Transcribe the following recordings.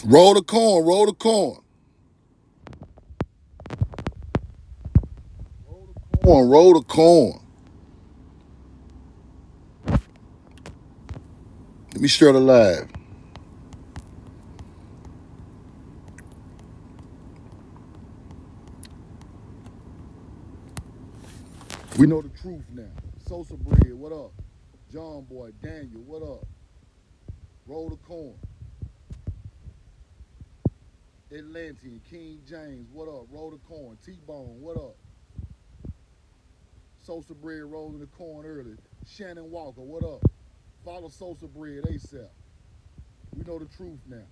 Roll the corn, roll the corn. Roll the corn. Let me share the live. We know the truth now. Sosa Bread, what up? John Boy, Daniel, what up? Roll the corn. Atlantean, King James, what up? Roll the corn. T-Bone, what up? Sosa Bread rolling the corn early. Shannon Walker, what up? Follow Sosa Bread ASAP. We know the truth now.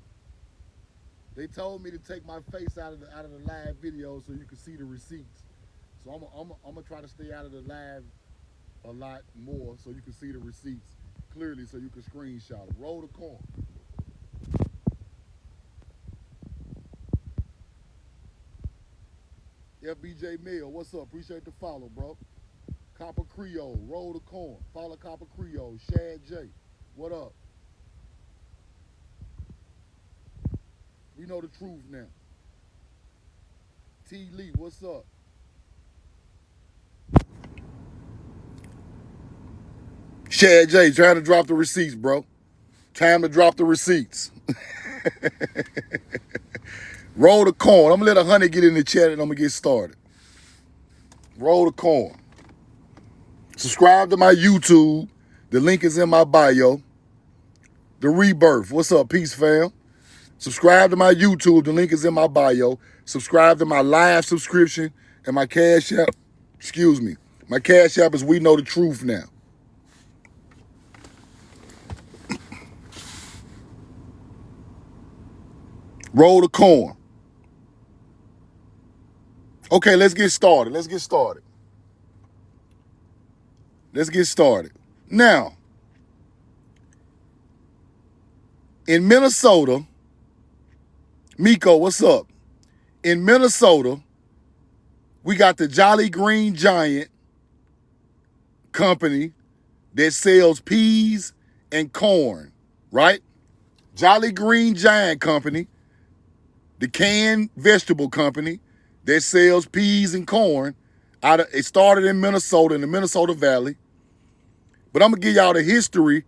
They told me to take my face out of the live video so you can see the receipts. So I'm gonna try to stay out of the live a lot more so you can see the receipts clearly so you can screenshot them. Roll the corn. FBJ Mill, what's up? Appreciate the follow, bro. Copper Creole, roll the corn. Follow Copper Creole. Shad J, what up? We know the truth now. T Lee, what's up? Shad J, trying to drop the receipts, bro. Time to drop the receipts. Roll the corn. I'm gonna let 100 get in the chat and I'm gonna get started. Roll the corn. Subscribe to my YouTube. The link is in my bio. The Rebirth. What's up, peace fam? Subscribe to my YouTube. The link is in my bio. Subscribe to my live subscription and my Cash App. Excuse me. My Cash App is We Know the Truth Now. Roll the corn. Okay, let's get started. Let's get started. Let's get started. Now, in Minnesota, Miko, what's up? In Minnesota, we got the Jolly Green Giant company that sells peas and corn, right? Jolly Green Giant company, the canned vegetable company that sells peas and corn. It started in Minnesota, in the Minnesota Valley. But I'm gonna give y'all the history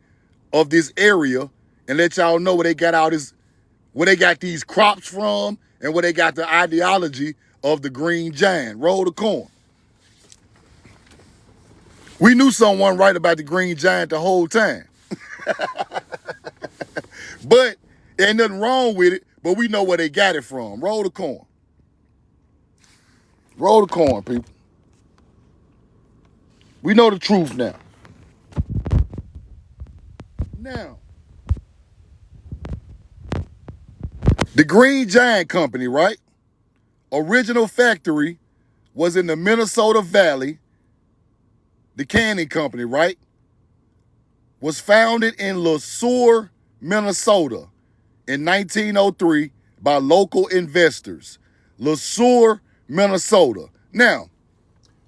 of this area and let y'all know where they got these crops from and where they got the ideology of the Green Giant. Roll the corn. We knew someone right about the Green Giant the whole time. But ain't nothing wrong with it, but we know where they got it from. Roll the corn. Roll the corn, people. We know the truth now. Now, the Green Giant Company, right? Original factory was in the Minnesota Valley. The canning company, right? Was founded in Le Sueur, Minnesota in 1903 by local investors. Le Sueur, Minnesota. Now,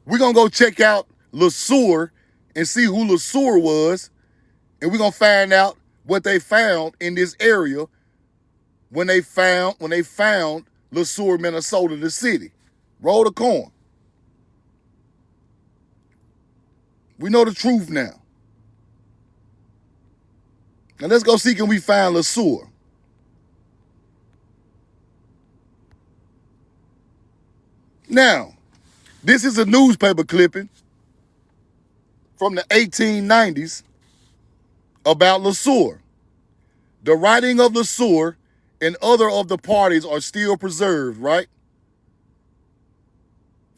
we're going to go check out Le Sueur and see who Le Sueur was, and we're going to find out what they found in this area when they found Le Sueur, Minnesota, the city. Roll the corn. We know the truth now. Now let's go see can we find Le Sueur. Now, this is a newspaper clipping from the 1890s about Le Sueur. The writing of Le Sueur and other of the parties are still preserved, right?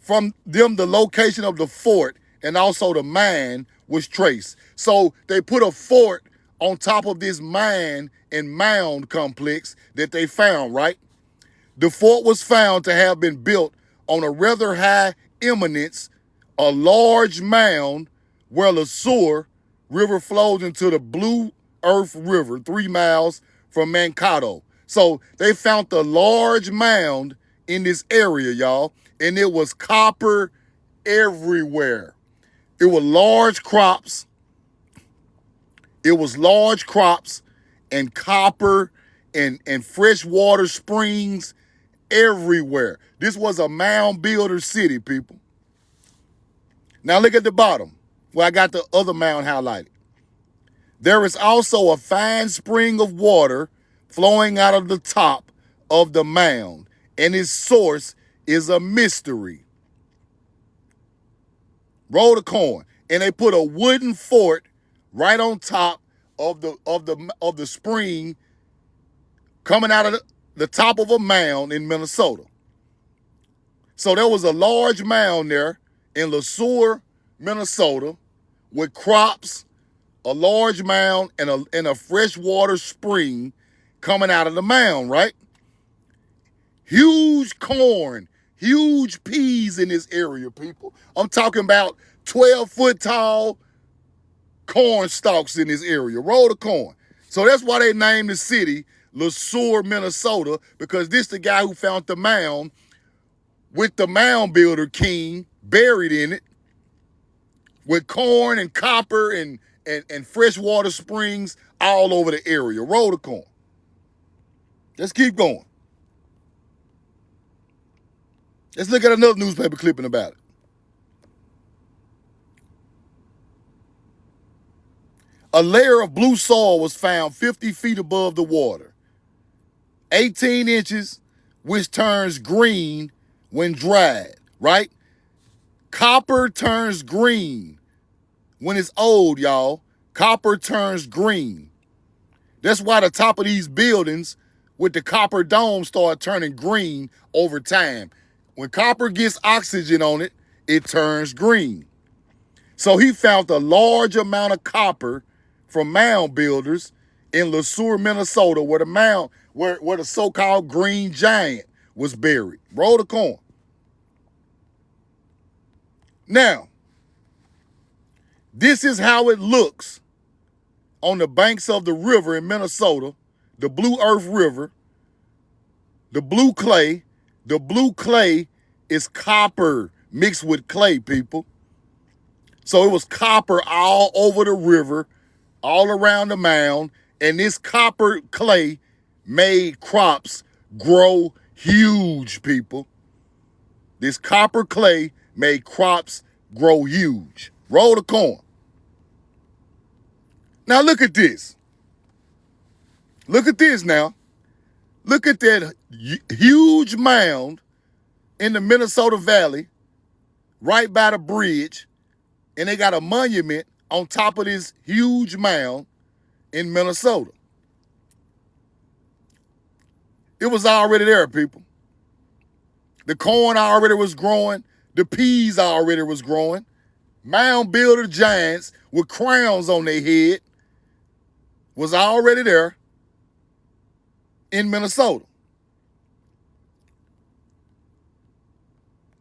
From them, the location of the fort and also the mine was traced. So they put a fort on top of this mine and mound complex that they found, right? The fort was found to have been built on a rather high eminence, a large mound where Le Sueur River flows into the Blue Earth River 3 miles from Mankato. So they found the large mound in this area, y'all, and it was copper everywhere. It was large crops. It was large crops and copper and freshwater springs everywhere. This was a mound builder city, people. Now look at the bottom where I got the other mound highlighted. There is also a fine spring of water flowing out of the top of the mound, and its source is a mystery. Roll the coin. And they put a wooden fort right on top of the spring coming out of the top of a mound in Minnesota. So there was a large mound there in LeSueur, Minnesota, with crops, a large mound, and a freshwater spring coming out of the mound, right? Huge corn, huge peas in this area, people. I'm talking about 12-foot tall corn stalks in this area. Roll the corn. So that's why they named the city LeSueur, Minnesota, because this the guy who found the mound with the mound builder king buried in it with corn and copper and freshwater springs all over the area. Roll the corn. Let's keep going. Let's look at another newspaper clipping about it. A layer of blue soil was found 50 feet above the water, 18 inches, which turns green when dried, right? Copper turns green when it's old, y'all. Copper turns green. That's why the top of these buildings with the copper dome start turning green over time. When copper gets oxygen on it, it turns green. So he found a large amount of copper from mound builders in LeSueur, Minnesota, where the so-called green giant was buried. Roll the coin. Now, this is how it looks on the banks of the river in Minnesota, the Blue Earth River, the blue clay. The blue clay is copper mixed with clay, people. So it was copper all over the river, all around the mound, and this copper clay made crops grow huge, people. This copper clay made crops grow huge. Roll the corn. Now look at this. Look at this now. Look at that huge mound in the Minnesota Valley, right by the bridge, and they got a monument on top of this huge mound in Minnesota. It was already there, people. The corn already was growing. The peas already was growing. Mound builder giants with crowns on their head was already there in Minnesota.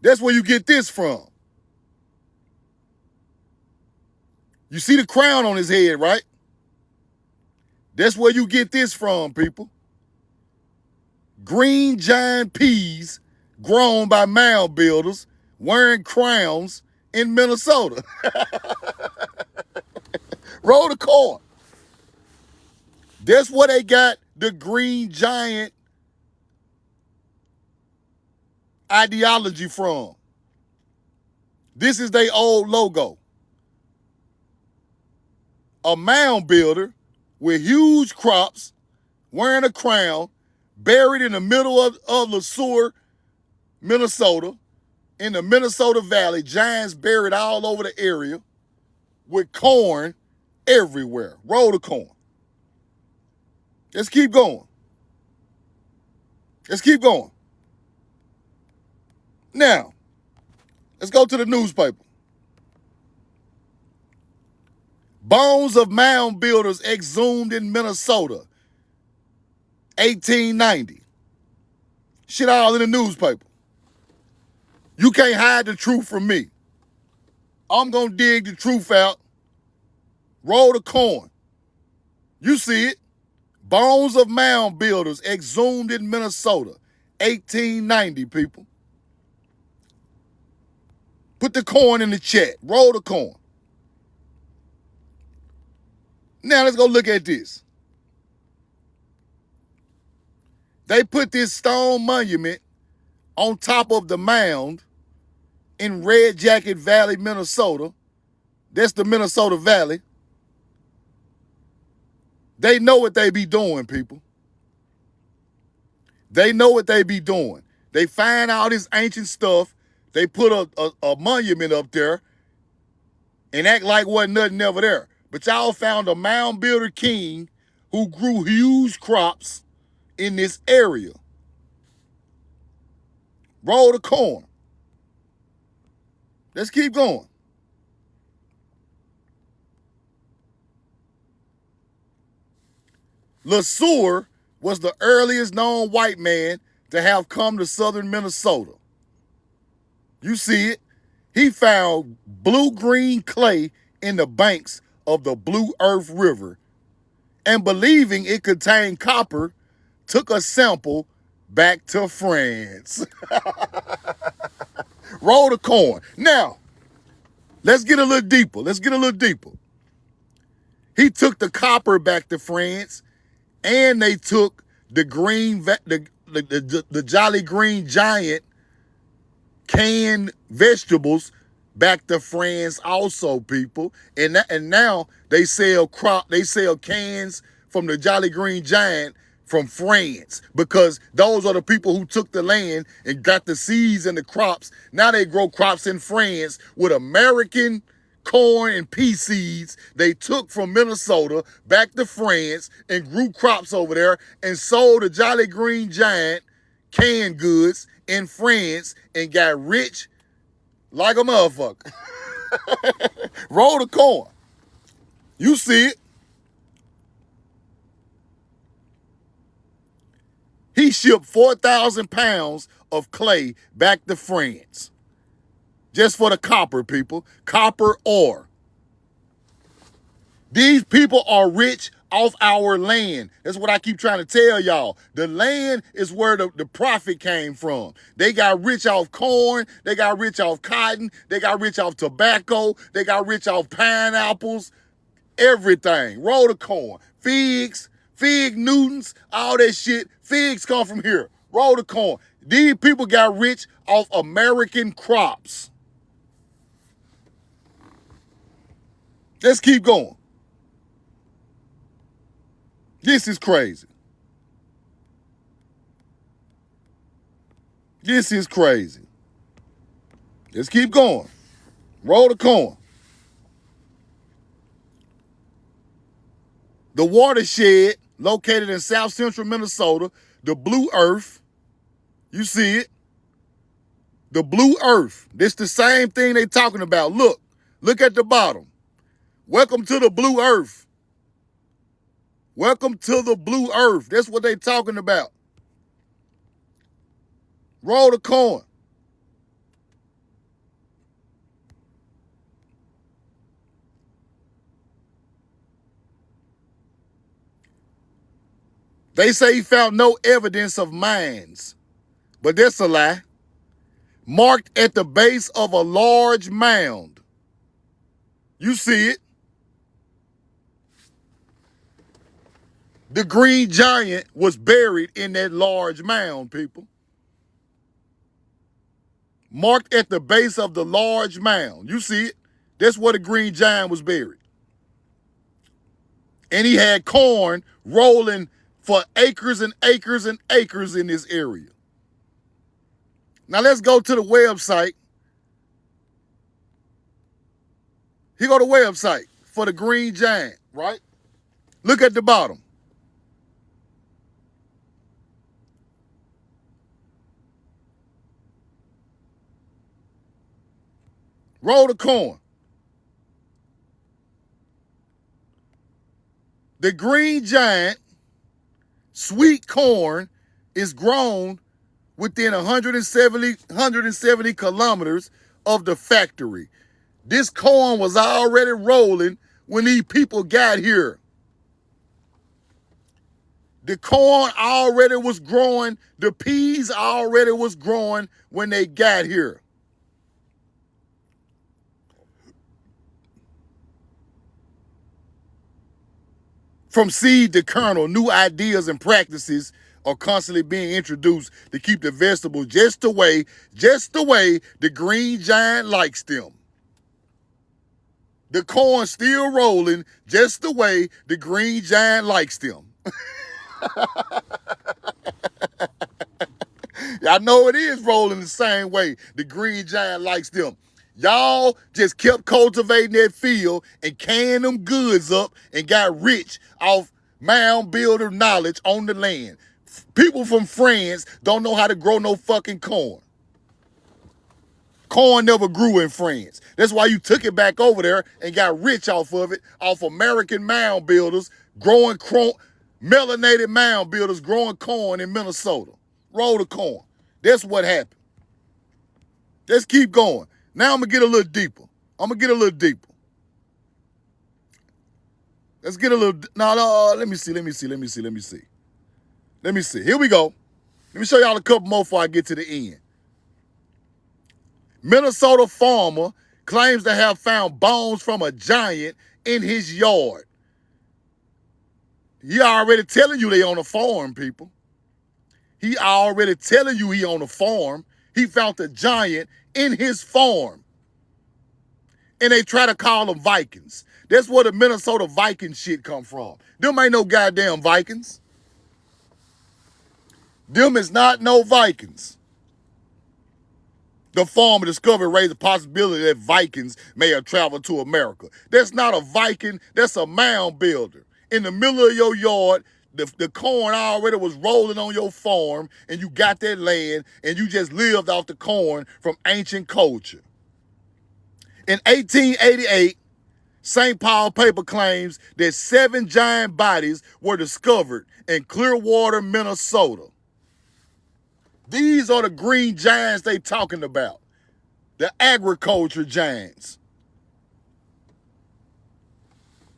That's where you get this from. You see the crown on his head, right? That's where you get this from, people. Green giant peas grown by mound builders wearing crowns in Minnesota. Roll the corn. That's where they got the green giant ideology from. This is their old logo. A mound builder with huge crops, wearing a crown, buried in the middle of LeSueur, Minnesota, in the Minnesota Valley, giants buried all over the area with corn everywhere. Roll the corn. Let's keep going. Let's keep going. Now, let's go to the newspaper. Bones of mound builders exhumed in Minnesota, 1890. Shit all in the newspaper. You can't hide the truth from me. I'm going to dig the truth out. Roll the coin. You see it. Bones of mound builders exhumed in Minnesota, 1890, people. Put the coin in the chat. Roll the coin. Now let's go look at this. They put this stone monument on top of the mound in Red Jacket Valley, Minnesota. That's the Minnesota Valley. They know what they be doing, people. They know what they be doing. They find all this ancient stuff. They put a monument up there and act like wasn't nothing ever there. But y'all found a mound builder king who grew huge crops in this area. Roll the corn. Let's keep going. LeSueur was the earliest known white man to have come to southern Minnesota. You see it. He found blue-green clay in the banks of the Blue Earth River and, believing it contained copper, took a sample back to France. Roll the corn. Now, let's get a little deeper. He took the copper back to France, and they took the Jolly Green Giant canned vegetables back to France also, people. And now they sell cans from the Jolly Green Giant from France, because those are the people who took the land and got the seeds and the crops. Now they grow crops in France with American corn and pea seeds they took from Minnesota back to France and grew crops over there and sold the Jolly Green Giant canned goods in France and got rich like a motherfucker. Roll the corn. You see it. He shipped 4,000 pounds of clay back to France. Just for the copper, people. Copper ore. These people are rich off our land. That's what I keep trying to tell y'all. The land is where the profit came from. They got rich off corn. They got rich off cotton. They got rich off tobacco. They got rich off pineapples. Everything. Roll the corn. Figs, fig Newtons, all that shit. Figs come from here. Roll the corn. These people got rich off American crops. Let's keep going. This is crazy. This is crazy. Let's keep going. Roll the corn. The watershed located in south central Minnesota, the Blue Earth. You see it? The Blue Earth. This the same thing they talking about. Look at the bottom. Welcome to the Blue Earth. Welcome to the Blue Earth. That's what they talking about. Roll the corn. They say he found no evidence of mines, but that's a lie. Marked at the base of a large mound. You see it. The Green Giant was buried in that large mound, people. Marked at the base of the large mound. You see it. That's where the Green Giant was buried. And he had corn rolling for acres and acres and acres in this area. Now let's go to the website. Here go the website for the Green Giant, right? Look at the bottom. Roll the corn. The Green Giant sweet corn is grown within 170 kilometers of the factory. This corn was already rolling when these people got here. The corn already was growing. The peas already was growing when they got here. From seed to kernel, new ideas and practices are constantly being introduced to keep the vegetables just the way the green giant likes them. The corn still rolling just the way the green giant likes them. I know it is rolling the same way the green giant likes them. Y'all just kept cultivating that field and canning them goods up and got rich off mound builder knowledge on the land. People from France don't know how to grow no fucking corn. Corn never grew in France. That's why you took it back over there and got rich off of it, off American mound builders growing melanated mound builders growing corn in Minnesota. Roll the corn. That's what happened. Let's keep going. Now I'm going to get a little deeper. Let's get a little, no, let me see. Here we go. Let me show y'all a couple more before I get to the end. Minnesota farmer claims to have found bones from a giant in his yard. He already telling you they on a farm, people. He already telling you he on a farm. He found a giant in his farm. And they try to call them Vikings. That's where the Minnesota Viking shit come from. Them ain't no goddamn Vikings. Them is not no Vikings. The farmer discovered raised the possibility that Vikings may have traveled to America. That's not a Viking, that's a mound builder. In the middle of your yard, the corn already was rolling on your farm, and you got that land, and you just lived off the corn from ancient culture. In 1888, St. Paul paper claims that 7 giant bodies were discovered in Clearwater, Minnesota. These are the green giants they talking about. The agriculture giants.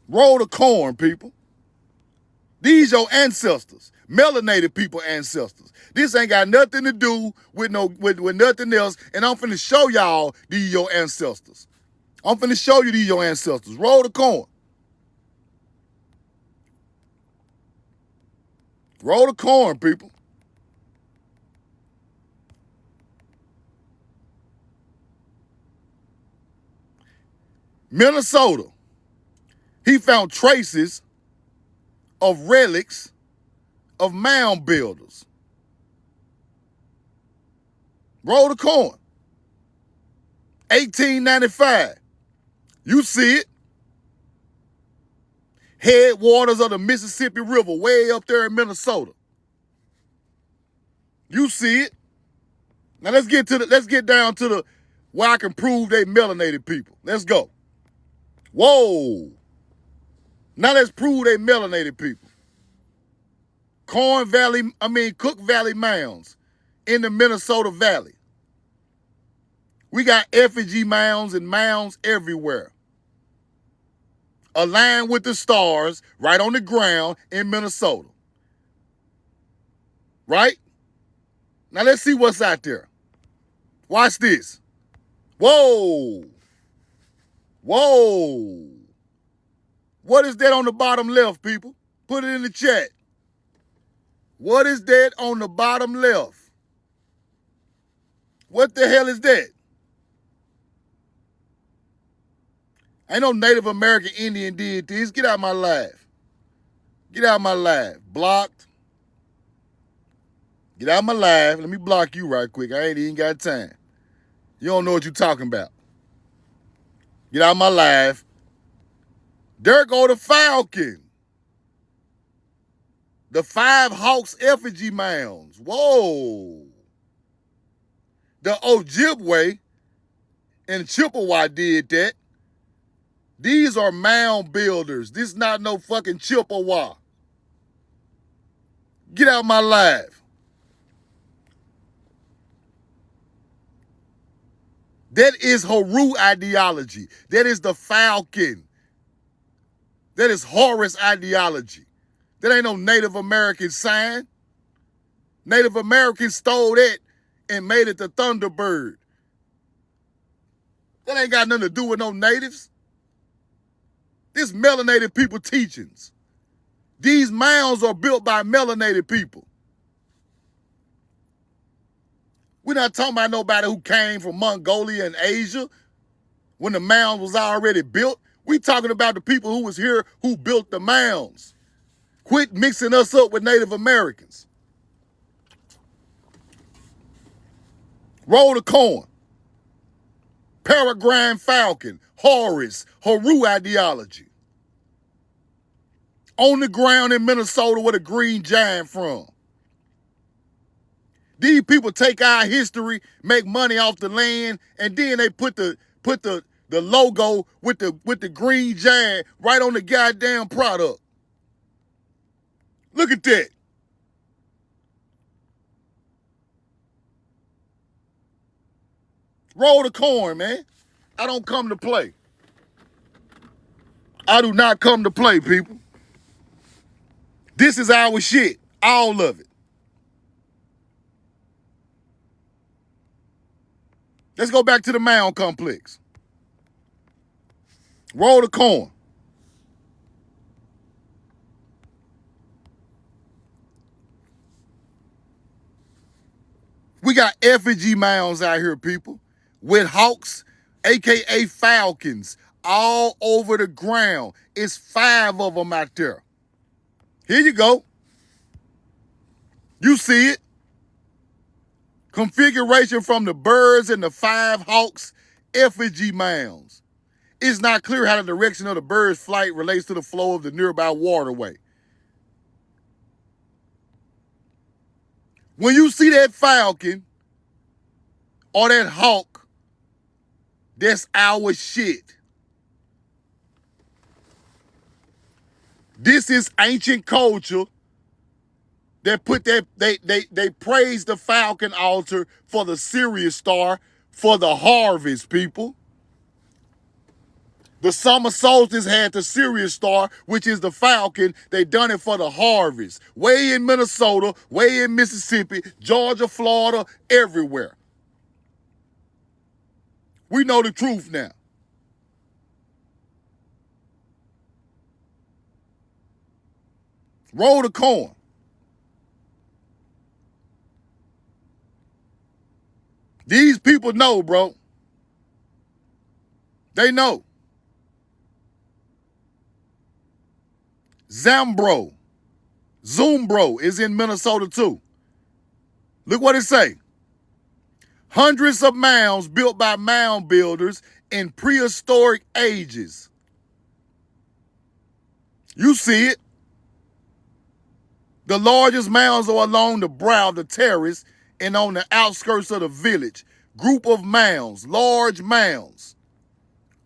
Roll the corn, people. These your ancestors. Melanated people ancestors. This ain't got nothing to do with nothing else. And I'm finna show y'all these your ancestors. I'm finna show you these your ancestors. Roll the corn. Roll the corn, people. Minnesota. He found traces of relics of mound builders. Roll the corn. 1895. You see it. Headwaters of the Mississippi River way up there in Minnesota. You see it. Now let's get down to the where I can prove they melanated people. Let's go. Whoa. Now let's prove they melanated people. Cook Valley mounds in the Minnesota Valley. We got effigy mounds and mounds everywhere. Aligned with the stars right on the ground in Minnesota. Right? Now let's see what's out there. Watch this. Whoa. Whoa. What is that on the bottom left, people? Put it in the chat. What is that on the bottom left? What the hell is that? Ain't no Native American Indian did this. Get out of my life. Get out of my life. Blocked. Get out of my life. Let me block you right quick. I ain't even got time. You don't know what you're talking about. Get out of my life. There go the falcon. The 5 Hawks effigy mounds. Whoa. The Ojibwe and Chippewa did that. These are mound builders. This is not no fucking Chippewa. Get out of my life. That is Haru ideology. That is the falcon. That is Horus ideology. That ain't no Native American sign. Native Americans stole that and made it the Thunderbird. That ain't got nothing to do with no natives. This melanated people teachings. These mounds are built by melanated people. We're not talking about nobody who came from Mongolia and Asia when the mound was already built. We talking about the people who was here who built the mounds. Quit mixing us up with Native Americans. Roll the corn. Peregrine Falcon, Horus, Haru ideology. On the ground in Minnesota where the Green Giant from. These people take our history, make money off the land, and then they put the logo with the Green Giant right on the goddamn product. Look at that. Roll the corn, man. I don't come to play. I do not come to play, people. This is our shit. All of it. Let's go back to the Mound complex. Roll the corn. We got effigy mounds out here, people, with hawks, aka falcons, all over the ground. It's 5 of them out there. Here you go. You see it. Configuration from the birds and the 5 hawks, effigy mounds. It's not clear how the direction of the bird's flight relates to the flow of the nearby waterway. When you see that falcon or that hawk, that's our shit. This is ancient culture that put that they praise the falcon altar for the Sirius star for the harvest, people. The summer solstice had the Sirius star, which is the falcon. They done it for the harvest. Way in Minnesota, way in Mississippi, Georgia, Florida, everywhere. We know the truth now. Roll the corn. These people know, bro. They know. Zumbro is in Minnesota too. Look what it say. Hundreds of mounds built by mound builders in prehistoric ages. You see it. The largest mounds are along the brow of the terrace and on the outskirts of the village. Group of mounds, large mounds,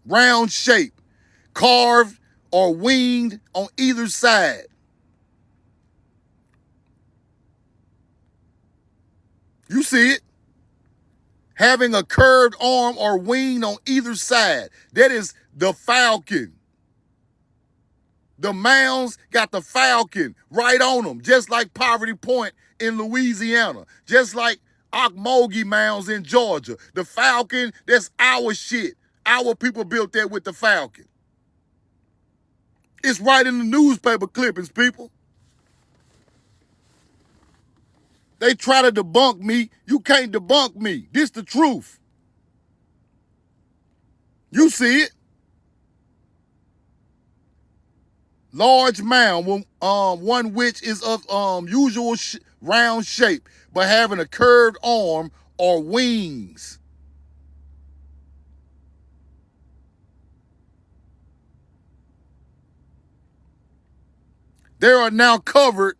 round shape, carved or winged on either side. You see it. Having a curved arm or wing on either side. That is the falcon. The mounds got the falcon right on them, just like Poverty Point in Louisiana, just like Ocmulgee mounds in Georgia. The falcon, that's our shit. Our people built that with the falcon. It's right in the newspaper clippings, people. They try to debunk me. You can't debunk me. This the truth. You see it. Large mound, one which is of usual round shape, but having a curved arm or wings. They are now covered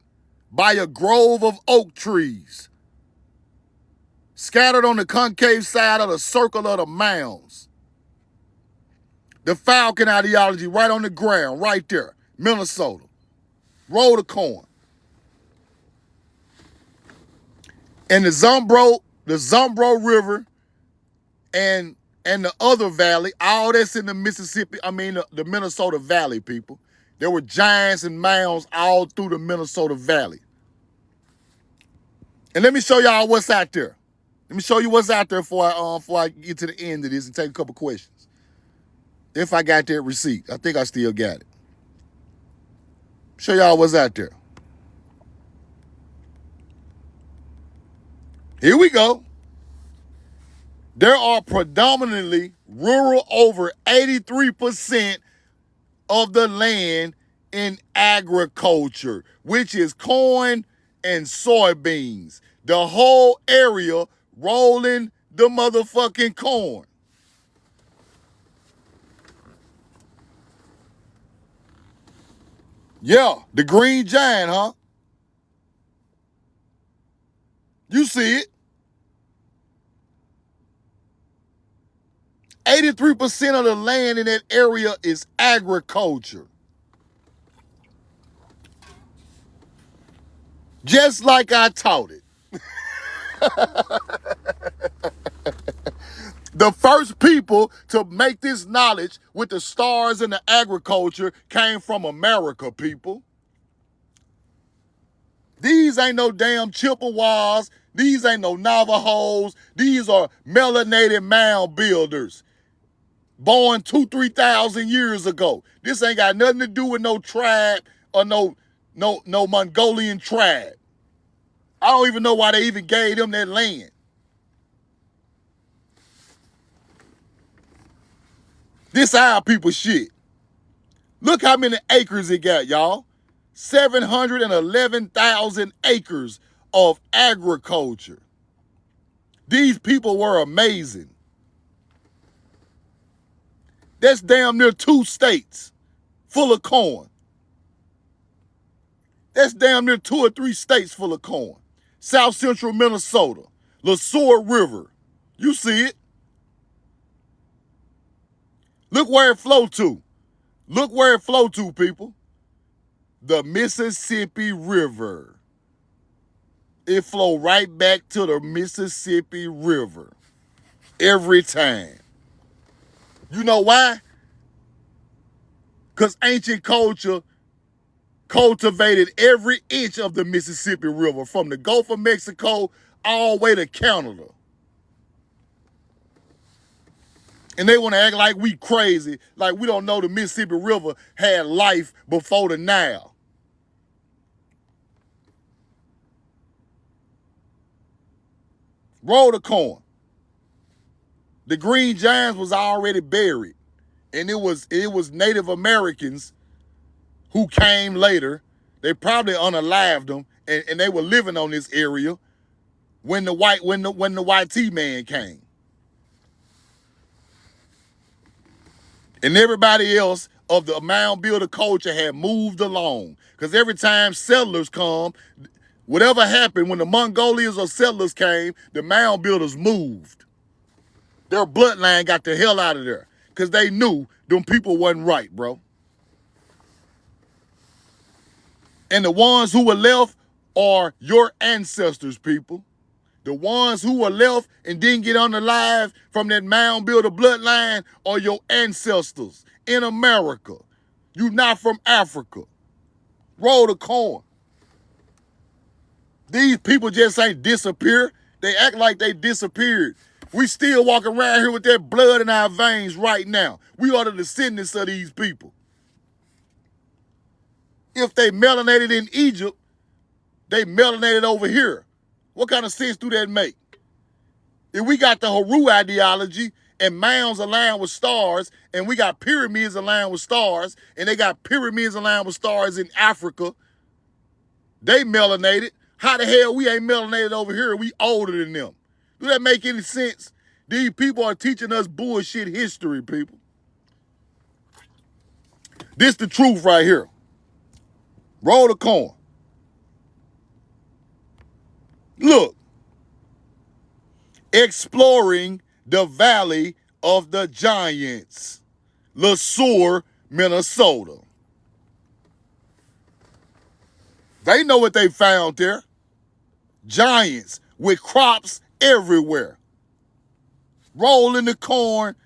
by a grove of oak trees, scattered on the concave side of the circle of the mounds. The falcon ideology right on the ground, right there, Minnesota. Roll the corn. And the Zumbro River and the other valley, all that's in the Mississippi, the Minnesota Valley, people. There were giants and mounds all through the Minnesota Valley. And let me show y'all what's out there. Let me show you what's out there before I get to the end of this and take a couple questions. If I got that receipt. I think I still got it. Show y'all what's out there. Here we go. There are predominantly rural over 83% of the land in agriculture, which is corn and soybeans. The whole area rolling the motherfucking corn. Yeah, the green giant, huh? You see it. 83% of the land in that area is agriculture. Just like I taught it. The first people to make this knowledge with the stars and the agriculture came from America, people. These ain't no damn Chippewas. These ain't no Navajos. These are melanated mound builders. Born 3,000 years ago. This ain't got nothing to do with no tribe or no Mongolian tribe. I don't even know why they even gave them that land. This our people shit. Look how many acres it got, y'all. 711,000 acres of agriculture. These people were amazing. That's damn near 2 states full of corn. That's damn near 2 or 3 states full of corn. South central Minnesota, LeSueur River. You see it. Look where it flowed to. Look where it flowed to, people. The Mississippi River. It flow right back to the Mississippi River. Every time. You know why? Because ancient culture cultivated every inch of the Mississippi River from the Gulf of Mexico all the way to Canada. And they want to act like we crazy, like we don't know the Mississippi River had life before the Nile. Roll the corn. The Green Giants was already buried. And it was Native Americans who came later. They probably unalived them, and they were living on this area when the white T-man came. And everybody else of the mound builder culture had moved along. Because every time settlers come, whatever happened, when the Mongolians or settlers came, the mound builders moved. Their bloodline got the hell out of there. Because they knew them people wasn't right, bro. And the ones who were left are your ancestors, people. The ones who were left and didn't get unalive from that mound builder bloodline are your ancestors in America. You not from Africa. Roll the corn. These people just ain't disappear. They act like they disappeared. We still walking around here with that blood in our veins right now. We are the descendants of these people. If they melanated in Egypt, they melanated over here. What kind of sense do that make? If we got the Haru ideology and mounds aligned with stars, and we got pyramids aligned with stars, and they got pyramids aligned with stars in Africa, they melanated. How the hell we ain't melanated over here? We older than them. Do that make any sense? These people are teaching us bullshit history, people. This the truth right here. Roll the corn. Look. Exploring the Valley of the Giants. LeSueur, Minnesota. They know what they found there. Giants with crops everywhere. Rolling the corn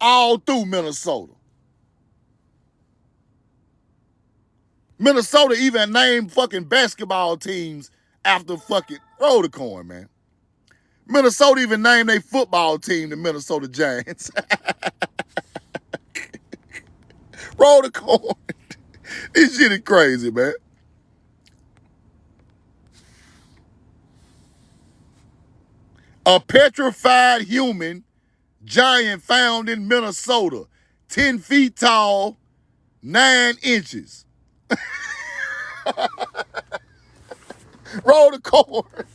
all through Minnesota. Minnesota even named fucking basketball teams after fucking roll the corn, man. Minnesota even named their football team the Minnesota Giants. Roll the corn. This shit is crazy, man. A petrified human giant found in Minnesota, 10 feet tall, 9 inches. Roll the cord.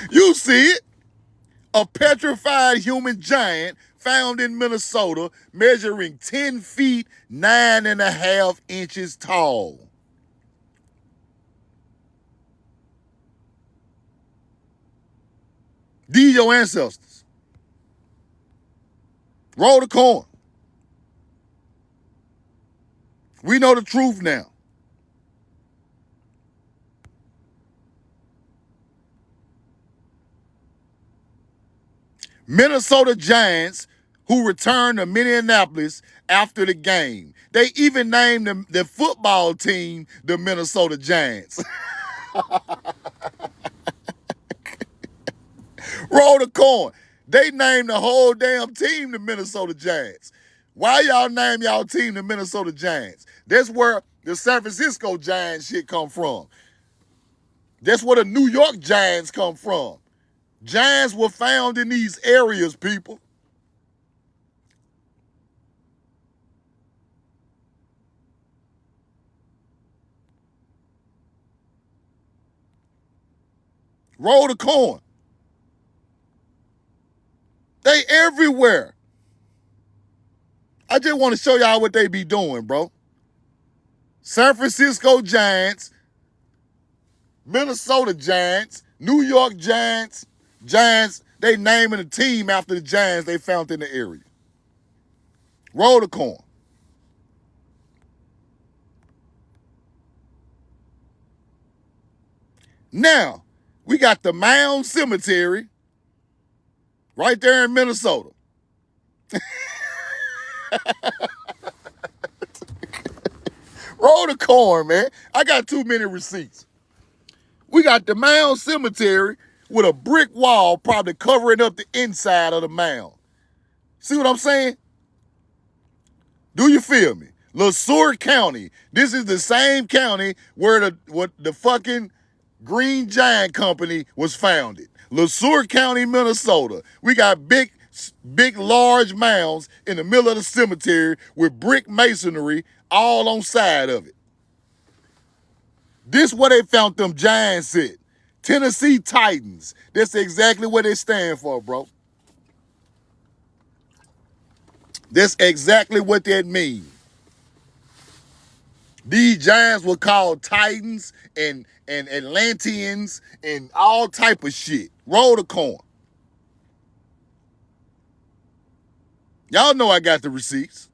You see it. A petrified human giant found in Minnesota, measuring 10 feet, 9.5 inches tall. These your ancestors. Roll the coin. We know the truth now. Minnesota Giants who returned to Minneapolis after the game. They even named the football team the Minnesota Giants. Roll the coin. They named the whole damn team the Minnesota Giants. Why y'all name y'all team the Minnesota Giants? That's where the San Francisco Giants shit come from. That's where the New York Giants come from. Giants were found in these areas, people. Roll the coin. They everywhere. I just want to show y'all what they be doing, bro. San Francisco Giants, Minnesota Giants, New York Giants, they naming a team after the Giants they found in the area. Roll the coin. Now, we got the Mound Cemetery right there in Minnesota. Roll the coin, man. I got too many receipts. We got the Mound Cemetery with a brick wall probably covering up the inside of the mound. See what I'm saying? Do you feel me? LeSueur County. This is the same county where the fucking Green Giant Company was founded. LeSueur County, Minnesota. We got big, large mounds in the middle of the cemetery with brick masonry all on side of it. This where they found them Giants at. Tennessee Titans. That's exactly what they stand for, bro. That's exactly what that means. These Giants were called Titans and Atlanteans and all type of shit. Roll the coin. Y'all know I got the receipts.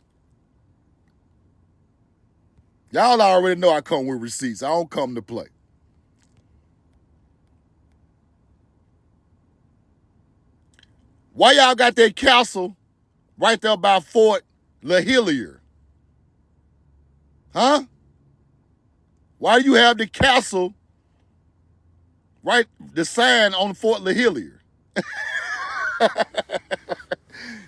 Y'all already know I come with receipts. I don't come to play. Why y'all got that castle right there by Fort LaHillier? Huh? Why do you have the castle right, the sign on Fort LaHillier?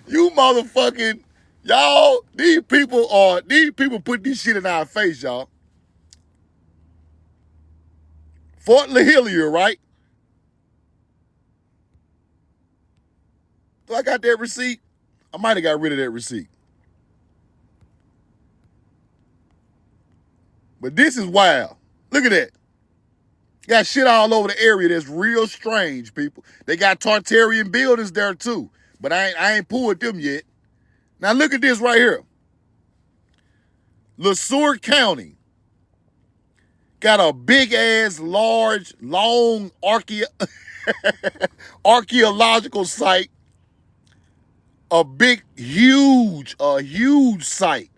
You motherfucking, y'all, these people put this shit in our face, y'all. Fort LaHillier, right? Do I got that receipt? I might have got rid of that receipt. But this is wild. Look at that. Got shit all over the area that's real strange, people. They got Tartarian buildings there too, but I ain't pulled them yet. Now look at this right here. LeSueur County got a big ass, large, long archaeological site. A huge site.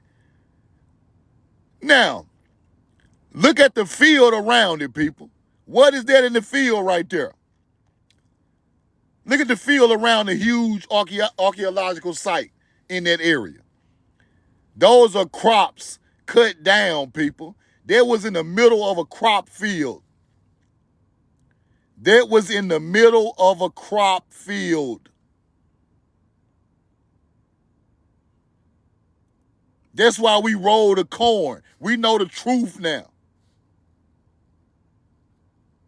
Now, look at the field around it, people. What is that in the field right there? Look at the field around the huge archaeological site in that area. Those are crops cut down, people. That was in the middle of a crop field. That was in the middle of a crop field. That's why we roll the corn. We know the truth now.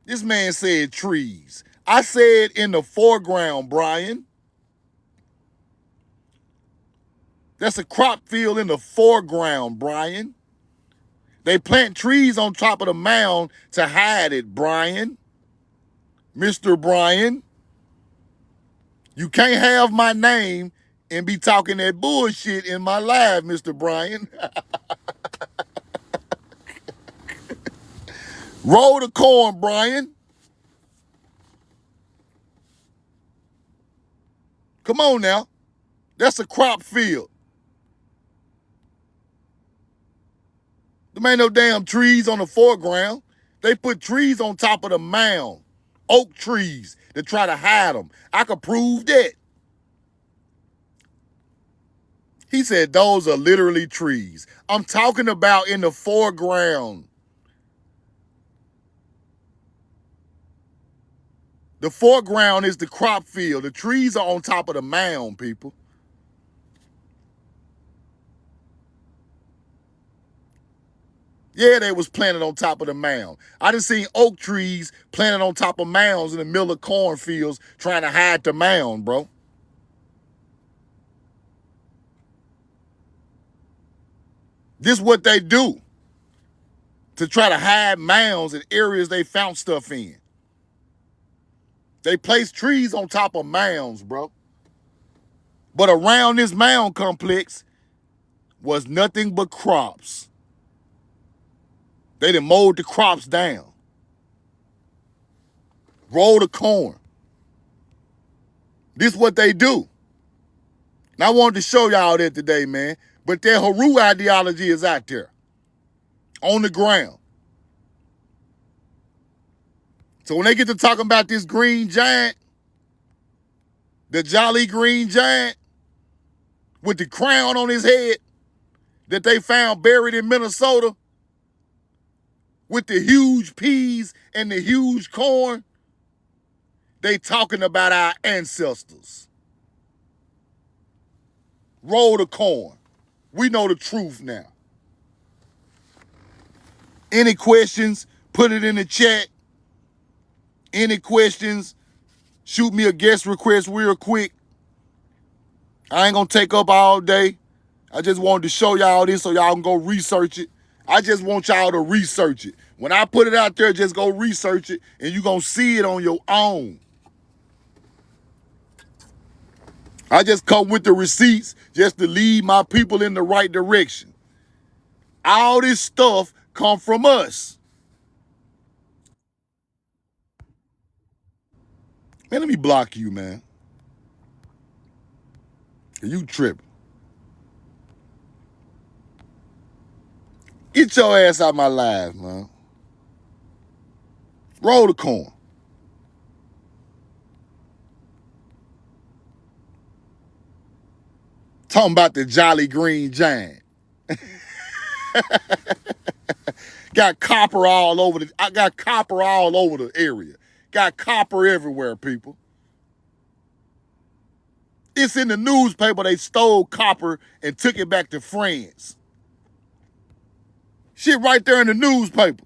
This man said trees. I said in the foreground, Brian. That's a crop field in the foreground, Brian. They plant trees on top of the mound to hide it, Brian. Mr. Brian. You can't have my name and be talking that bullshit in my live, Mr. Brian. Roll the corn, Brian. Come on now. That's a crop field. There ain't no damn trees on the foreground. They put trees on top of the mound. Oak trees to try to hide them. I could prove that. He said those are literally trees. I'm talking about in the foreground. The foreground is the crop field. The trees are on top of the mound, people. Yeah, they was planted on top of the mound. I done seen oak trees planted on top of mounds in the middle of cornfields trying to hide the mound, bro. This is what they do to try to hide mounds in areas they found stuff in. They place trees on top of mounds, bro. But around this mound complex was nothing but crops. They done mowed the crops down. Roll the corn. This is what they do. And I wanted to show y'all that today, man. But their Haru ideology is out there. On the ground. So when they get to talking about this green giant, the jolly green giant, with the crown on his head that they found buried in Minnesota, with the huge peas and the huge corn, they talking about our ancestors. Roll the corn. We know the truth now. Any questions, put it in the chat. Any questions, shoot me a guest request real quick. I ain't gonna take up all day. I just wanted to show y'all this so y'all can go research it. I just want y'all to research it. When I put it out there, just go research it and you're gonna see it on your own. I just come with the receipts just to lead my people in the right direction. All this stuff come from us. Man, let me block you, man. You tripping. Get your ass out my life, man. Roll the corn. Talking about the jolly green giant. Got copper all over I got copper all over the area. Got copper everywhere, people. It's in the newspaper they stole copper and took it back to France. Shit right there in the newspaper.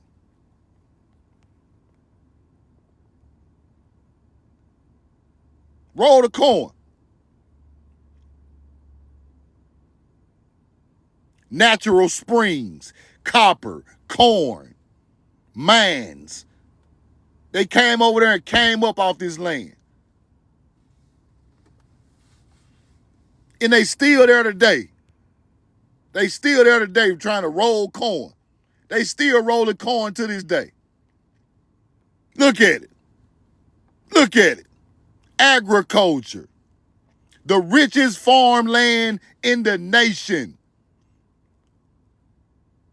Roll the corn. Natural springs, copper, corn, mines. They came over there and came up off this land. And they still there today. They still there today trying to roll corn. They still rolling corn to this day. Look at it. Look at it. Agriculture. The richest farmland in the nation.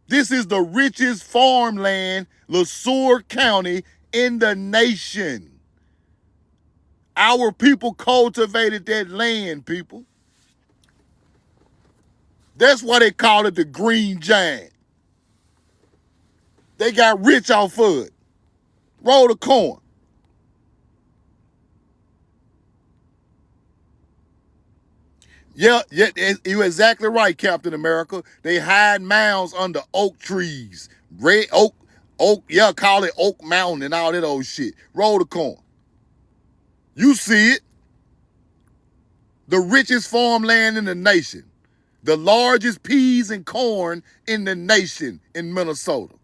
This is the richest farmland, LeSueur County, in the nation. Our people cultivated that land, people. That's why they call it the green giant. They got rich off of it. Roll the corn. Yeah, you're exactly right, Captain America. They hide mounds under oak trees. Red oak, yeah, call it Oak Mountain and all that old shit. Roll the corn. You see it. The richest farmland in the nation. the largest peas and corn in the nation in Minnesota.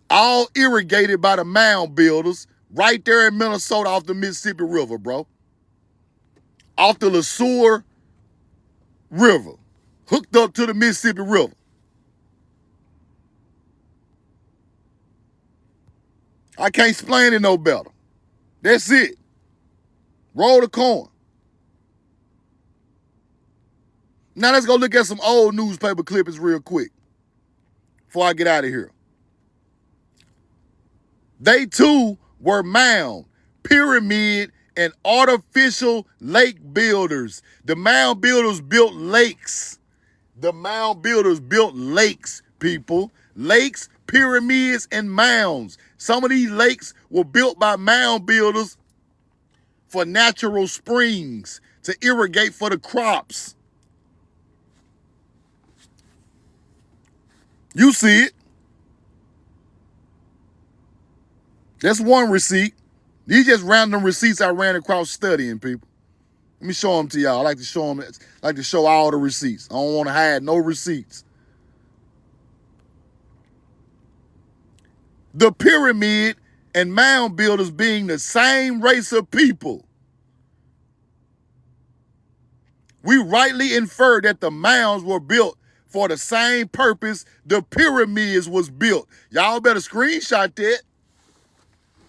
All irrigated by the mound builders right there in Minnesota off the Mississippi River, bro. Off the LeSueur River, hooked up to the Mississippi River. I can't explain it no better. That's it. Roll the corn. Now let's go look at some old newspaper clippings real quick before I get out of here. They too were mound, pyramid, and artificial lake builders. The mound builders built lakes. The mound builders built lakes, people. Lakes, pyramids, and mounds. Some of these lakes were built by mound builders for natural springs to irrigate for the crops. You see it. That's one receipt. These just random receipts I ran across studying, people. Let me show them to y'all. I like to show them. I like to show all the receipts. I don't want to hide no receipts. The pyramid and mound builders being the same race of people. We rightly infer that the mounds were built for the same purpose the pyramids was built. Y'all better screenshot that.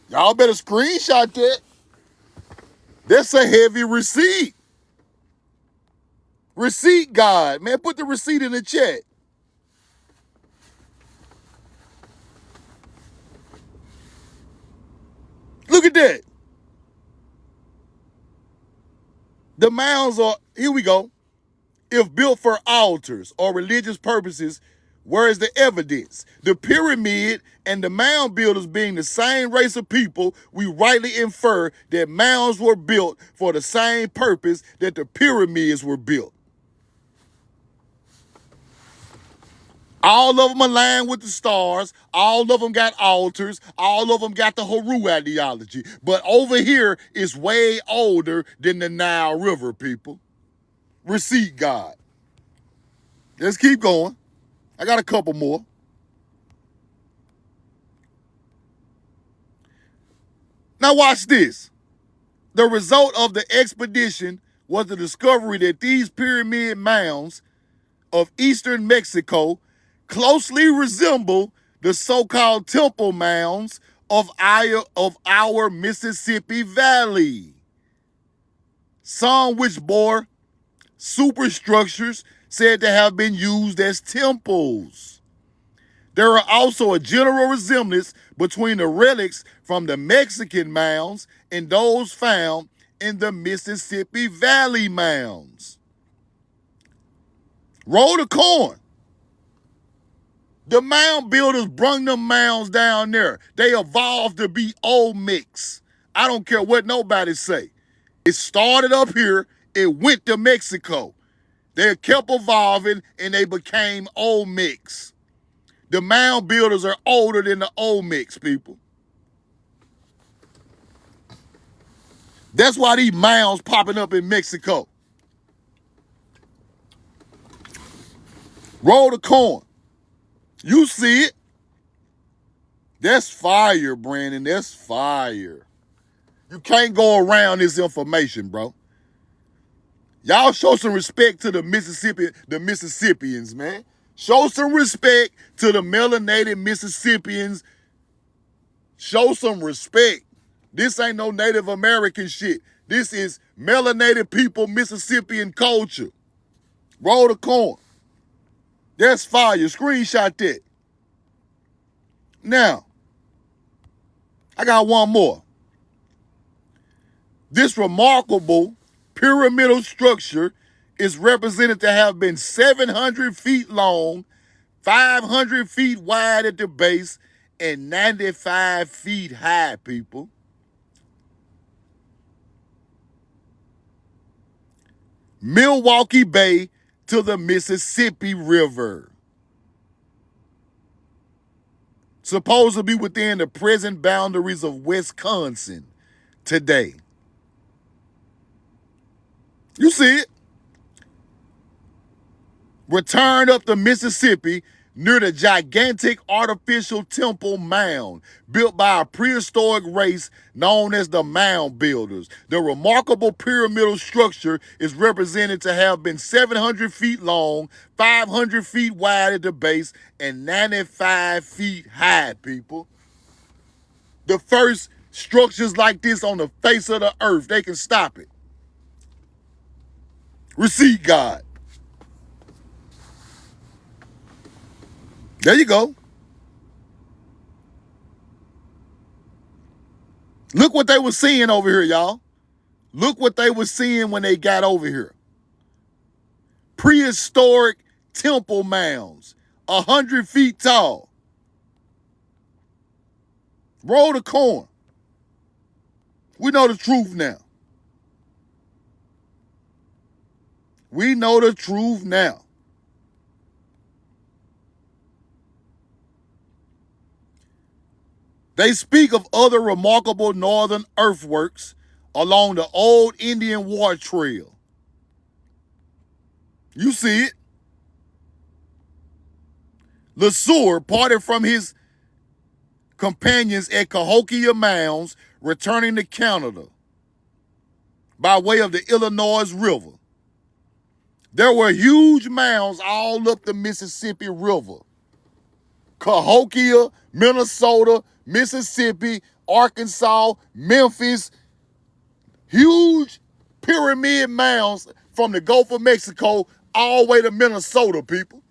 Y'all better screenshot that. That's a heavy receipt. Receipt God. Man, put the receipt in the chat. Look at that. The mounds are, here we go. If built for altars or religious purposes, where is the evidence? The pyramid and the mound builders being the same race of people, we rightly infer that mounds were built for the same purpose that the pyramids were built. All of them aligned with the stars. All of them got altars. All of them got the Haru ideology. But over here is way older than the Nile River, people. Receipt God. Let's keep going. I got a couple more. Now watch this. The result of the expedition was the discovery that these pyramid mounds of eastern Mexico closely resemble the so-called temple mounds of our Mississippi Valley. Some which bore superstructures said to have been used as temples. There are also a general resemblance between the relics from the Mexican mounds and those found in the Mississippi Valley mounds. Roll the corn. The mound builders brung them mounds down there. They evolved to be Olmecs. I don't care what nobody say. It started up here. It went to Mexico. They kept evolving and they became Olmecs. The mound builders are older than the Olmecs, people. That's why these mounds popping up in Mexico. Roll the corn. You see it. That's fire, Brandon. That's fire. You can't go around this information, bro. Y'all show some respect to the Mississippians, man. Show some respect to the melanated Mississippians. Show some respect. This ain't no Native American shit. This is melanated people, Mississippian culture. Roll the corn. That's fire. Screenshot that. Now, I got one more. This remarkable pyramidal structure is represented to have been 700 feet long, 500 feet wide at the base, and 95 feet high, people. Milwaukee Bay to the Mississippi River. Supposed to be within the present boundaries of Wisconsin today. You see it. returned up the Mississippi near the gigantic artificial temple mound built by a prehistoric race known as the Mound Builders. The remarkable pyramidal structure is represented to have been 700 feet long, 500 feet wide at the base, and 95 feet high, people. The first structures like this on the face of the earth. They can stop it. Receipt God. There you go. Look what they were seeing over here, y'all. Look what they were seeing when they got over here. Prehistoric temple mounds, 100 feet tall. Roll the corn. We know the truth now. We know the truth now. They speak of other remarkable northern earthworks along the old Indian War Trail. You see it. LeSueur parted from his companions at Cahokia Mounds, returning to Canada by way of the Illinois River. There were huge mounds all up the Mississippi River. Cahokia, Minnesota, Mississippi, Arkansas, Memphis. Huge pyramid mounds from the Gulf of Mexico all the way to Minnesota, people.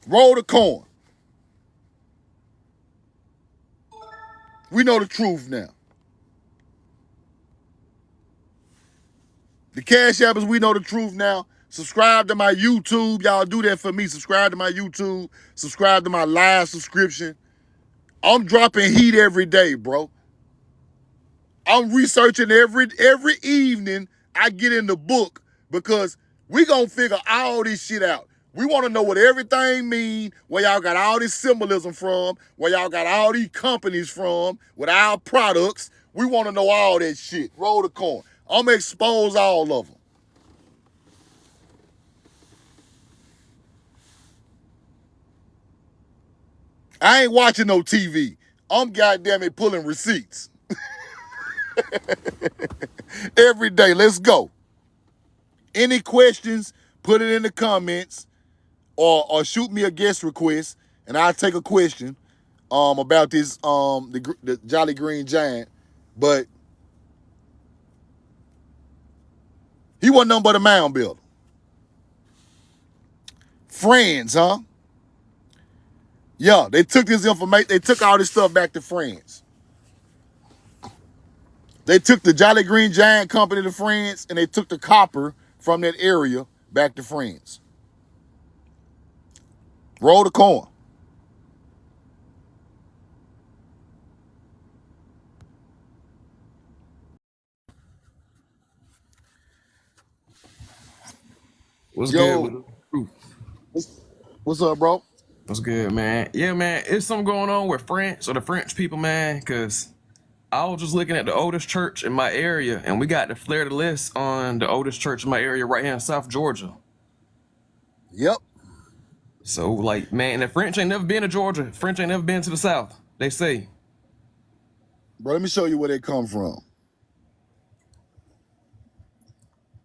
Roll the corn. We know the truth now. The Cash App is We Know the Truth now. Subscribe to my YouTube. Y'all do that for me. Subscribe to my YouTube. Subscribe to my live subscription. I'm dropping heat every day, bro. I'm researching every evening I get in the book because we gonna figure all this shit out. We want to know what everything mean, where y'all got all this symbolism from, where y'all got all these companies from, with our products. We want to know all that shit. Roll the corn. I'm gonna expose all of them. I ain't watching no TV. I'm goddamn it pulling receipts. Every day. Let's go. Any questions, put it in the comments or shoot me a guest request and I'll take a question about this the Jolly Green Giant. But he wasn't nothing but a mound builder. Friends, huh? Yeah, they took this information, they took all this stuff back to France. They took the Jolly Green Giant company to France and they took the copper from that area back to France. Roll the corn. What's Yo, good? what's up, bro? What's good, man? Yeah, man. It's something going on with France or the French people, man. Cause I was just looking at the oldest church in my area, and we got the flare the list on the oldest church in my area right here in South Georgia. Yep. So, like, man, the French ain't never been to Georgia. French ain't never been to the South. They say, Bro, let me show you where they come from.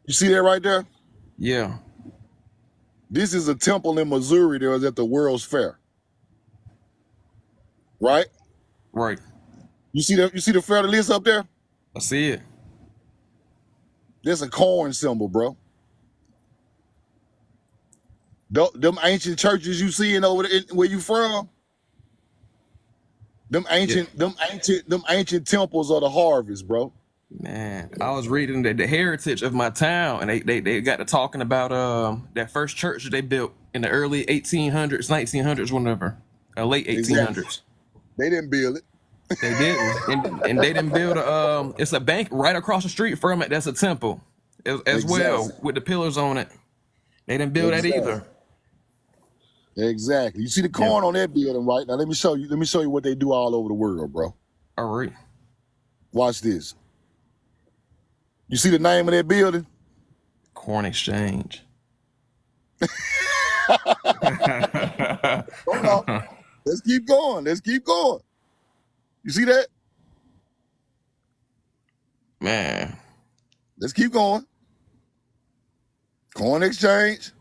You see that right there? yeah, This is a temple in Missouri that was at the World's Fair. Right? right. You see the fleur de lis up there? I see it. That's a corn symbol, bro. Them ancient churches you seeing over there, where you from, them Yeah, ancient temples of the harvest, bro. man. I was reading the heritage of my town, and they got to talking about that first church that they built in the early 1800s, 1900s, whatever, late Exactly. 1800s. They didn't build it. They didn't, and they didn't build a. It's a bank right across the street from it. That's a temple, as Exactly. well with the pillars on it. They didn't build that Exactly. either. Exactly. You see the Yeah. corn on that building, right? Now let me show you. Let me show you what they do all over the world, bro. All right. Watch this. You see the name of that building? corn exchange. Hold on. Let's keep going. Let's keep going. You see that? Man, Let's keep going. Corn exchange.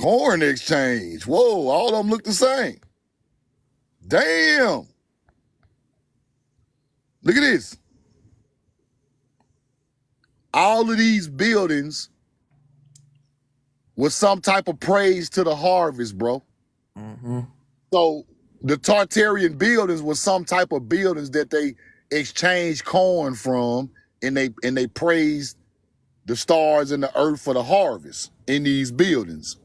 Corn exchange. Whoa, all of them look the same. Damn. Look at this. All of these buildings was some type of praise to the harvest, bro. mm-hmm. So the Tartarian buildings was some type of buildings that they exchanged corn from, and they praised the stars and the earth for the harvest in these buildings.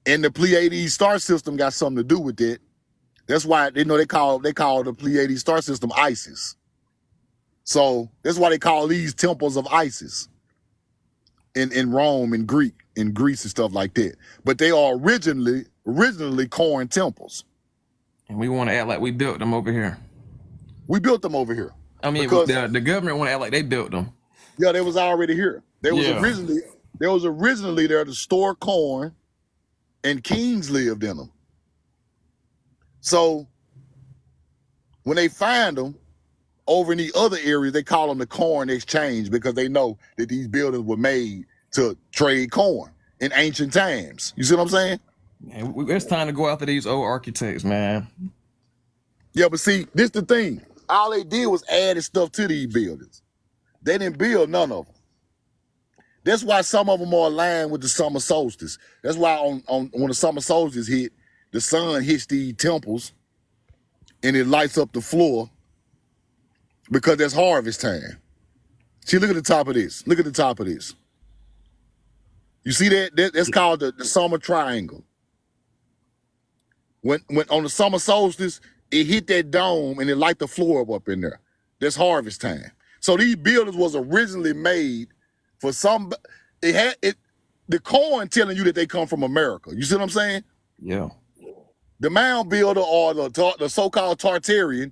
And the Pleiades star system got something to do with it. That's why they call the Pleiades star system Isis. So that's why they call these temples of Isis in Rome, in Greece and stuff like that. But they are originally corn temples. And we want to act like we built them over here. We built them over here. I mean, because the government want to act like they built them. Yeah, they was already here. They was Yeah. originally there to store corn, and kings lived in them. So when they find them over in the other areas, they call them the corn exchange, because they know that these buildings were made to trade corn in ancient times. You see what I'm saying? And it's time to go after these old architects, man. Yeah, but see, this the thing. All they did was added stuff to these buildings. They didn't build none of them. That's why some of them are aligned with the summer solstice. That's why on when the summer solstice hit, the sun hits these temples and it lights up the floor, because that's harvest time. See, look at the top of this. Look at the top of this. You see that? That's called the summer triangle. When on the summer solstice, it hit that dome and it light the floor up in there. That's harvest time. So these buildings was originally made for some. The corn telling you that they come from America. You see what I'm saying? Yeah. The mound builder or the so-called Tartarian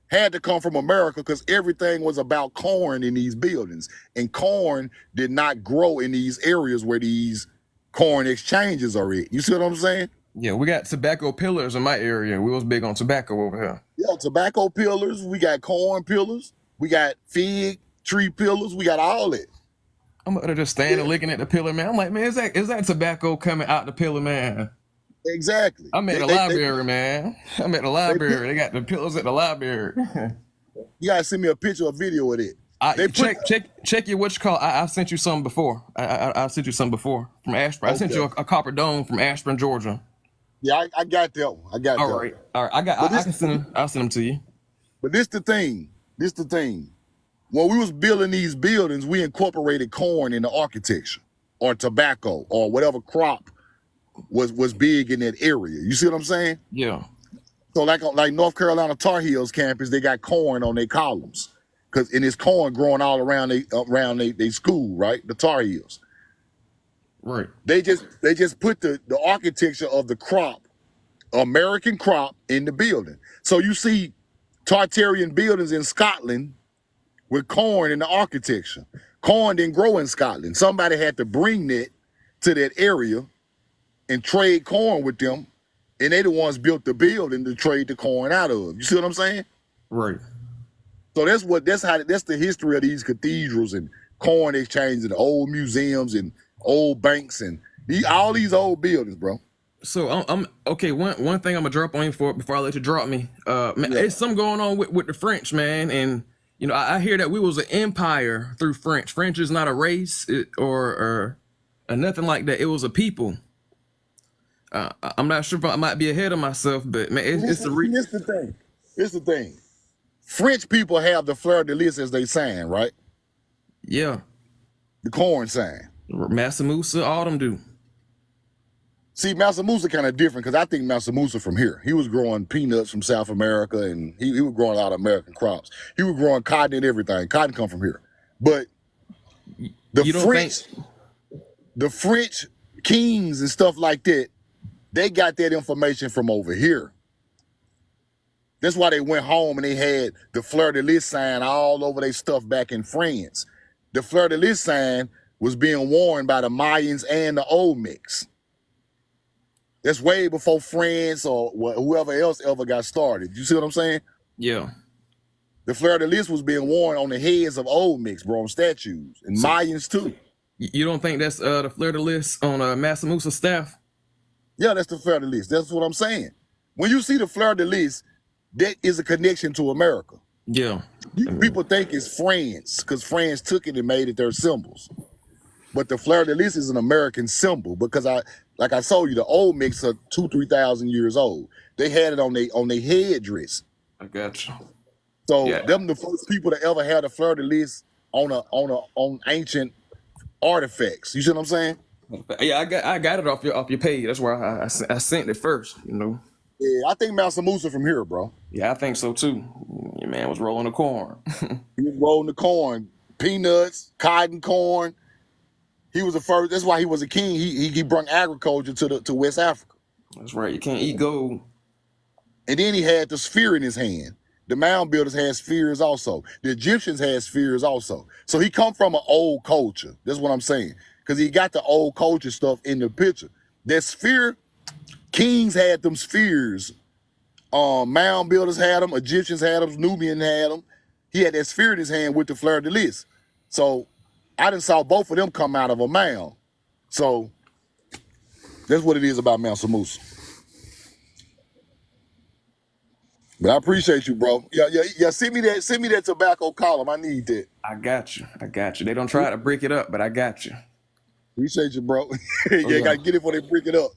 had to come from America, because everything was about corn in these buildings, and corn did not grow in these areas where these corn exchanges are at. You see what I'm saying? Yeah, we got tobacco pillars in my area. We was big on tobacco over here. Yeah, tobacco pillars. We got corn pillars. We got fig tree pillars. We got all that. I'm just standing looking at the pillar, man. I'm like, man, is that tobacco coming out the pillar, man? Exactly. I'm at the library, man. I'm at the library. They got the pillars at the library. You gotta send me a picture or video of it. Check your what you call. I sent you some before. I sent you some before from Ashburn. Okay. I sent you a copper dome from Ashburn, Georgia. Yeah, I got that one. I got that. All right. I can send them. I'll send them to you. But this the thing. When we was building these buildings, we incorporated corn in the architecture, or tobacco, or whatever crop was big in that area. You see what I'm saying? Yeah. So like North Carolina Tar Heels campus, they got corn on their columns, and it's corn growing all around they school, right? The Tar Heels. Right. They just put the architecture of the crop, American crop, in the building. So you see Tartarian buildings in Scotland with corn in the architecture. Corn didn't grow in Scotland. Somebody had to bring that to that area and trade corn with them, and they the ones built the building to trade the corn out of. You see what I'm saying? Right. So that's the history of these cathedrals and corn exchanges and old museums and old banks and all these old buildings, bro. So I'm okay. One thing I'm gonna drop on you before I let you drop me. Man, It's something going on with the French, man, and you know I hear that we was an empire through French. French is not a race or nothing like that. It was a people. I'm not sure if I might be ahead of myself, but man, it's the thing. French people have the fleur de lis as they sign, right? Yeah. The corn sign. Massa Musa, all them do. See, Massa Musa kind of different, because I think Massa Musa from here. He was growing peanuts from South America, and he was growing a lot of American crops. He was growing cotton and everything. Cotton come from here. But the French kings and stuff like that, they got that information from over here. That's why they went home and they had the fleur de lis sign all over their stuff back in France. The fleur de lis sign was being worn by the Mayans and the Olmecs. That's way before France or whoever else ever got started. You see what I'm saying? Yeah. The fleur de lis was being worn on the heads of Olmecs, bro, on statues, and So Mayans too. you don't think that's the fleur de lis on Master Musa's staff? Yeah, that's the fleur de lis. That's what I'm saying. When you see the fleur de lis, that is a connection to America. Yeah. People think it's France because France took it and made it their symbols. But the fleur de lis is an American symbol because like I told you, the Olmecs are 2,000-3,000 years old. They had it on their headdress. I got you. So Yeah. them the first people to ever had a fleur de lis on ancient artifacts. You see what I'm saying? Yeah, I got it off your page. That's where I sent it first. You know. Yeah, I think Mansa Musa from here, bro. Yeah, I think so too. Your man was rolling the corn. He was rolling the corn, peanuts, cotton corn. He was the first. That's why he was a king. He brought agriculture to West Africa. That's right. You can't eat gold. And then he had the sphere in his hand. The mound builders had spheres also. The Egyptians had spheres also. So he come from an old culture. That's what I'm saying. Because he got the old culture stuff in the picture. That sphere, kings had them spheres. Mound builders had them. Egyptians had them. Nubian had them. He had that sphere in his hand with the fleur de lis. So I done saw both of them come out of a mound. So that's what it is about Mansa Musa. But I appreciate you, bro. Yeah. Send me that tobacco column. I need that. I got you. They don't try to break it up, but I got you. Appreciate you, bro. Yeah, gotta get it before they break it up.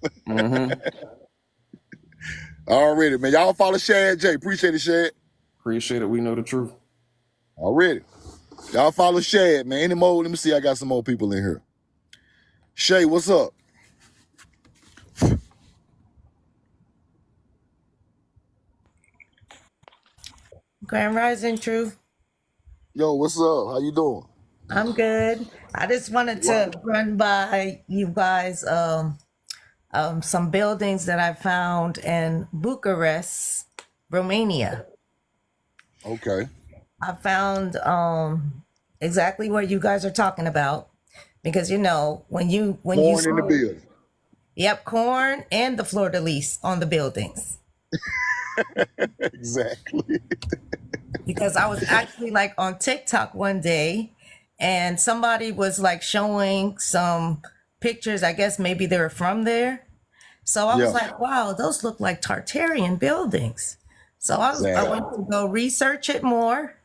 Already, man. Y'all follow Shad J. Appreciate it, Shad. Appreciate it. We know the truth. Already. Y'all follow Shad, man. Any more? Let me see. I got some more people in here. Shay, what's up? Grand Rising, Truth. Yo, what's up? How you doing? I'm good. I just wanted to run by you guys some buildings that I found in Bucharest, Romania. Okay. I found exactly what you guys are talking about because when you Born in the building. Yep, corn and the fleur de lis on the buildings. Exactly. Because I was actually like on TikTok one day and somebody was like showing some pictures. I guess maybe they were from there. So I was like, wow, those look like Tartarian buildings. So I went to go research it more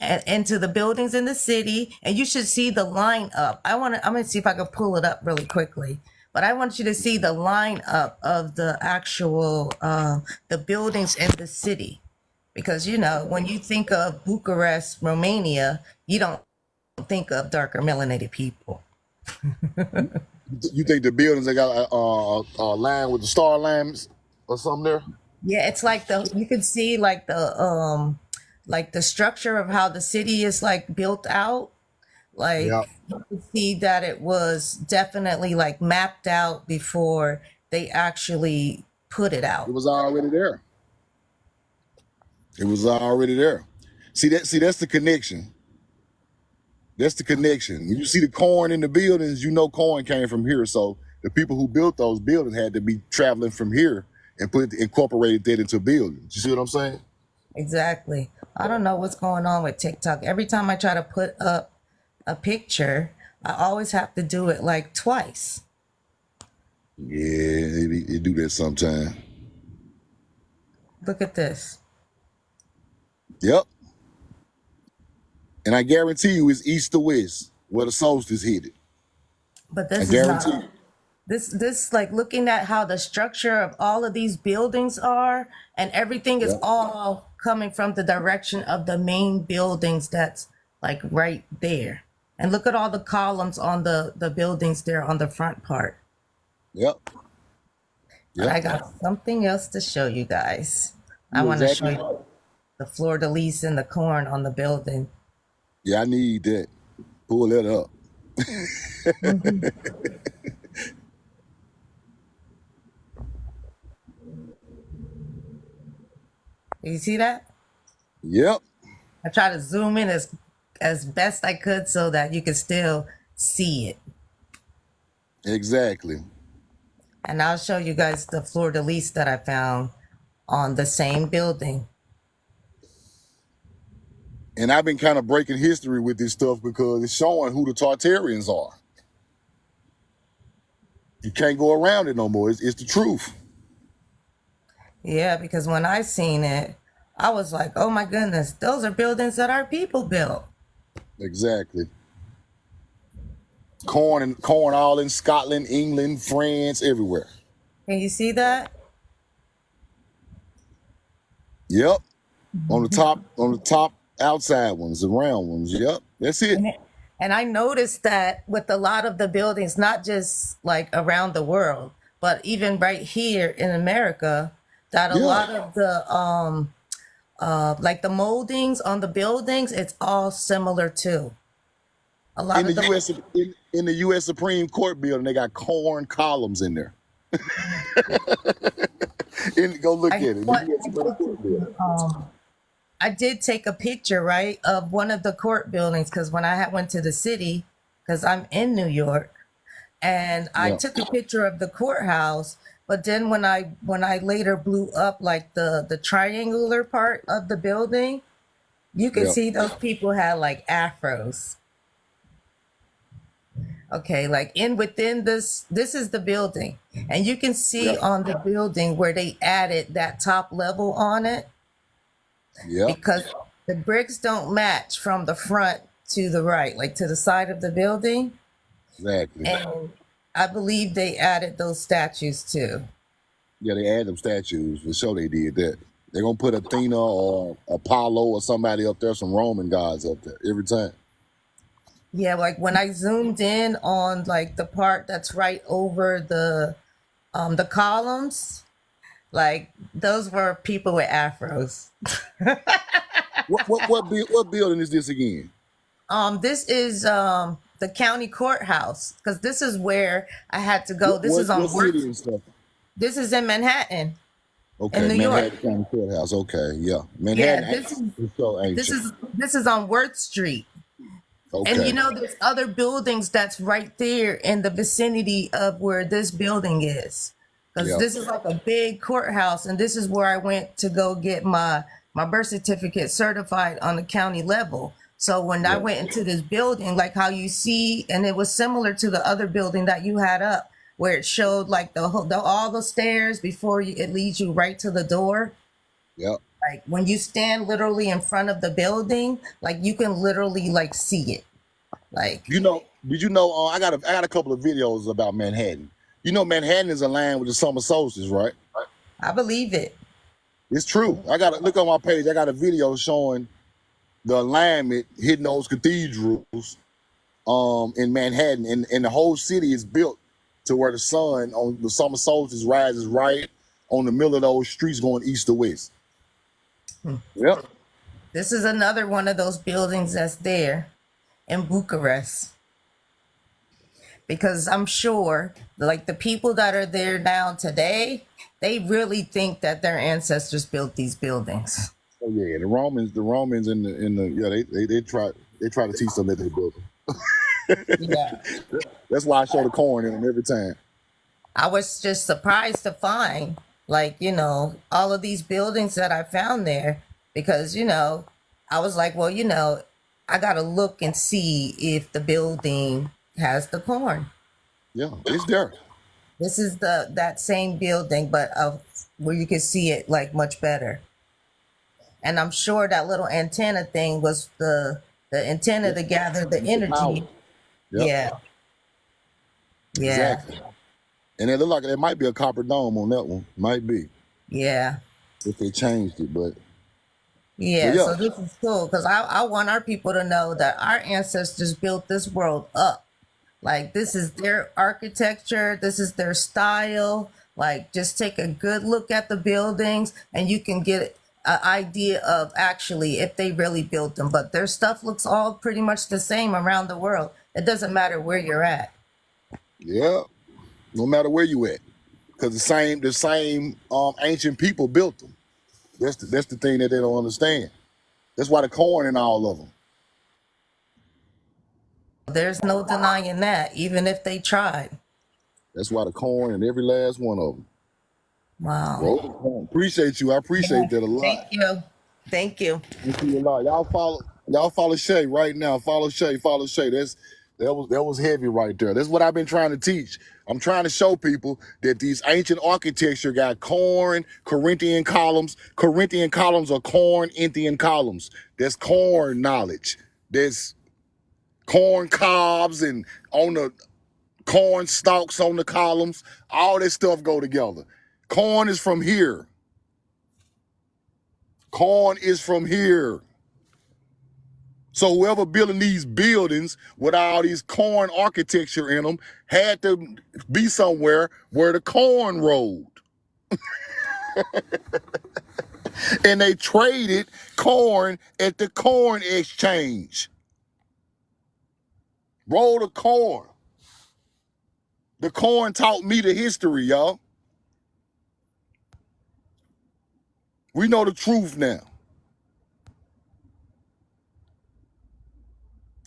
and into the buildings in the city. And you should see the lineup. I'm going to see if I can pull it up really quickly. But I want you to see the lineup of the actual, the buildings in the city. Because, when you think of Bucharest, Romania, you don't think of darker melanated people. You think the buildings that got a line with the star lamps or something there? Yeah, it's like you can see like the structure of how the city is like built out. Like you can see that it was definitely like mapped out before they actually put it out. It was already there. It was already there. See, that's the connection. That's the connection. When you see the corn in the buildings, corn came from here. So the people who built those buildings had to be traveling from here and incorporated that into buildings. You see what I'm saying? Exactly. I don't know what's going on with TikTok. Every time I try to put up a picture, I always have to do it like twice. Yeah, they do that sometime. Look at this. Yep. And I guarantee you it's east to west where the solstice hit it. But this is not. This like looking at how the structure of all of these buildings are, and everything is all coming from the direction of the main buildings that's like right there. And look at all the columns on the buildings there on the front part. Yep. But I got something else to show you guys. I want to show you the fleur de lis and the corn on the building. Yeah, I need that. Pull that up. You see that? Yep. I try to zoom in as best I could so that you could still see it. Exactly. And I'll show you guys the fleur-de-lis that I found on the same building. And I've been kind of breaking history with this stuff because it's showing who the Tartarians are. You can't go around it no more. It's the truth. Yeah, because when I seen it, I was like, oh my goodness, those are buildings that our people built. Exactly. Corn all in Scotland, England, France, everywhere. Can you see that? Yep. On the top outside ones, the round ones. Yep. That's it. And I noticed that with a lot of the buildings, not just like around the world, but even right here in America, that a Yeah. lot of the like the moldings on the buildings, it's all similar too. A lot In of the the US in the US Supreme Court building, they got corn columns in there. Go look I, at it. what, The US Supreme Court building. I did take a picture, right, of one of the court buildings because when I went to the city, because I'm in New York, and I Yeah. took a picture of the courthouse. But then when I later blew up like the triangular part of the building, you could Yeah. see those people had like afros. Okay, like within this is the building, and you can see Yeah. on the building where they added that top level on it Yeah. because the bricks don't match from the front to the right, like to the side of the building. Exactly. And I believe they added those statues too. Yeah, they add them statues. For sure they did that. They're gonna put Athena or Apollo or somebody up there, some Roman gods up there every time. Yeah, like when I zoomed in on like the part that's right over the columns, like those were people with afros. What building is this again? This is the county courthouse because this is where I had to go. This is on What city and stuff? This is in Manhattan, Okay, in New York. Manhattan County Courthouse. Okay, yeah, Yeah, Manhattan is so ancient. this is on Worth Street. And Okay, you know, there's other buildings that's right there in the vicinity of where this building is. Because yeah, this is like a big courthouse, and this is where I went to go get my birth certificate certified on the county level. So when I yeah, went into this building, like how you see, and it was similar to the other building that you had up, where it showed like all the stairs before it leads you right to the door. yeah. Like when you stand literally in front of the building, like you can literally like see it. Like You know, did you know? I got a couple of videos about Manhattan. You know, Manhattan is aligned with the summer solstice, right? I believe it. It's true. I got to look on my page. I got a video showing the alignment hitting those cathedrals in Manhattan, and the whole city is built to where the sun on the summer solstice rises right on the middle of those streets going east to west. Yep. This is another one of those buildings that's there in Bucharest. Because I'm sure like the people that are there now today, they really think that their ancestors built these buildings. Oh yeah, the Romans in the yeah they try to teach them that they built them. Yeah. That's why I show the corn in them every time. I was just surprised to find like, you know, all of these buildings that I found there because, you know, I was like, well, you know, I got to look and see if the building has the corn. Yeah, it's there. This is that same building, but where you can see it like much better. And I'm sure that little antenna thing was the antenna to gather the energy. Yep. Yeah. Yeah. Exactly. And it looked like there might be a copper dome on that one. Might be Yeah. if they changed it, but Yeah. yeah, So this is cool because I want our people to know that our ancestors built this world up. Like this is their architecture, this is their style. Like just take a good look at the buildings and you can get an idea of actually if they really built them. But their stuff looks all pretty much the same around the world. It doesn't matter where you're at. yeah. No matter where you at, because the same ancient people built them. That's the thing that they don't understand. That's why the corn in all of them. there's no denying that, even if they tried. That's why the corn and every last one of them. Wow. Roll the corn. Appreciate you. I appreciate Yes. that a Thank lot. you. Thank you. Thank you a lot. Y'all follow Shay right now. Follow Shay. Follow Shay. That was heavy right there. That's what I've been trying to teach. I'm trying to show people that these ancient architecture got Corinthian columns. Corinthian columns are Corinthian columns. That's corn knowledge. There's corn cobs and on the corn stalks on the columns. All this stuff go together. Corn is from here. Corn is from here. So whoever building these buildings with all these corn architecture in them had to be somewhere where the corn rolled. And they traded corn at the corn exchange. Roll the corn. The corn taught me the history, y'all. We know the truth now.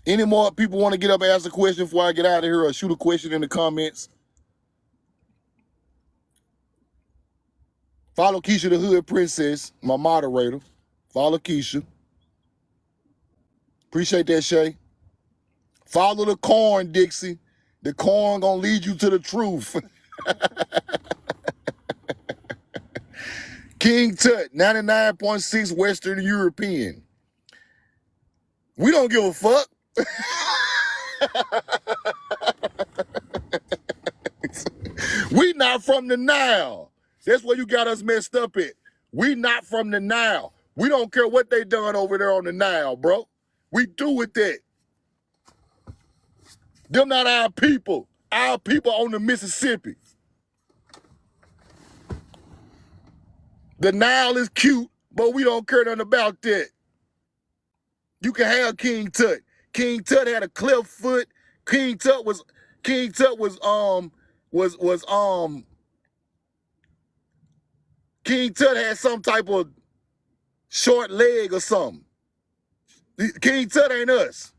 Any more people want to get up and ask a question before I get out of here, or shoot a question in the comments? Follow Keisha the Hood Princess, my moderator. Follow Keisha. Appreciate that, Shay. Follow the corn, Dixie. The corn gonna lead you to the truth. King Tut, 99.6 Western European. We don't give a fuck. We not from the Nile. That's where you got us messed up at. We not from the Nile. We don't care what they done over there on the Nile, bro. We do with that. Them not our people. Our people on the Mississippi. The Nile is cute, but we don't care nothing about that. You can have King Tut. King Tut had a cleft foot. King Tut was King Tut was King Tut had some type of short leg or something. King Tut ain't us.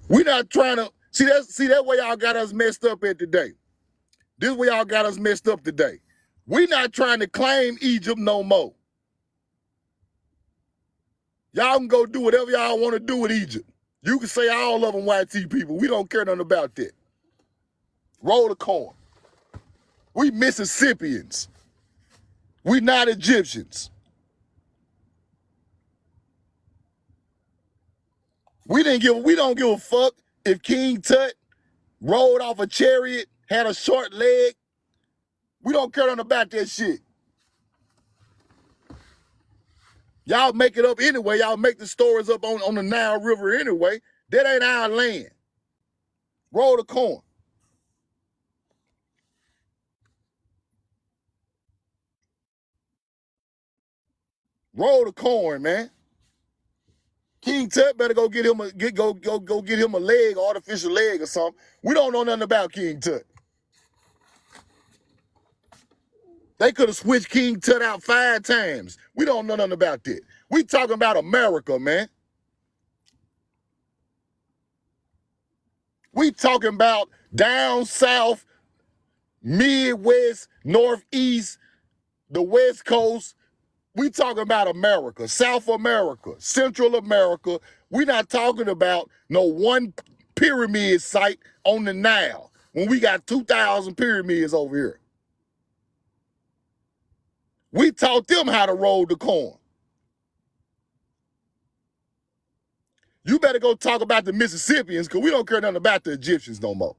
We not trying to see that way y'all got us messed up at today. This way y'all got us messed up today. We not trying to claim Egypt no more. Y'all can go do whatever y'all want to do with Egypt. You can say all of them YT people. We don't care nothing about that. Roll the corn. We Mississippians. We not Egyptians. We don't give a fuck if King Tut rolled off a chariot, had a short leg. We don't care nothing about that shit. Y'all make it up anyway. Y'all make the stories up on the Nile River anyway. That ain't our land. Roll the corn. Roll the corn, man. King Tut better go get him a leg, artificial leg or something. We don't know nothing about King Tut. They could have switched King Tut out 5 times. We don't know nothing about that. We talking about America, man. We talking about down south, Midwest, Northeast, the West Coast. We talking about America, South America, Central America. We not talking about no one pyramid site on the Nile when we got 2,000 pyramids over here. We taught them how to roll the corn. You better go talk about the Mississippians because we don't care nothing about the Egyptians no more.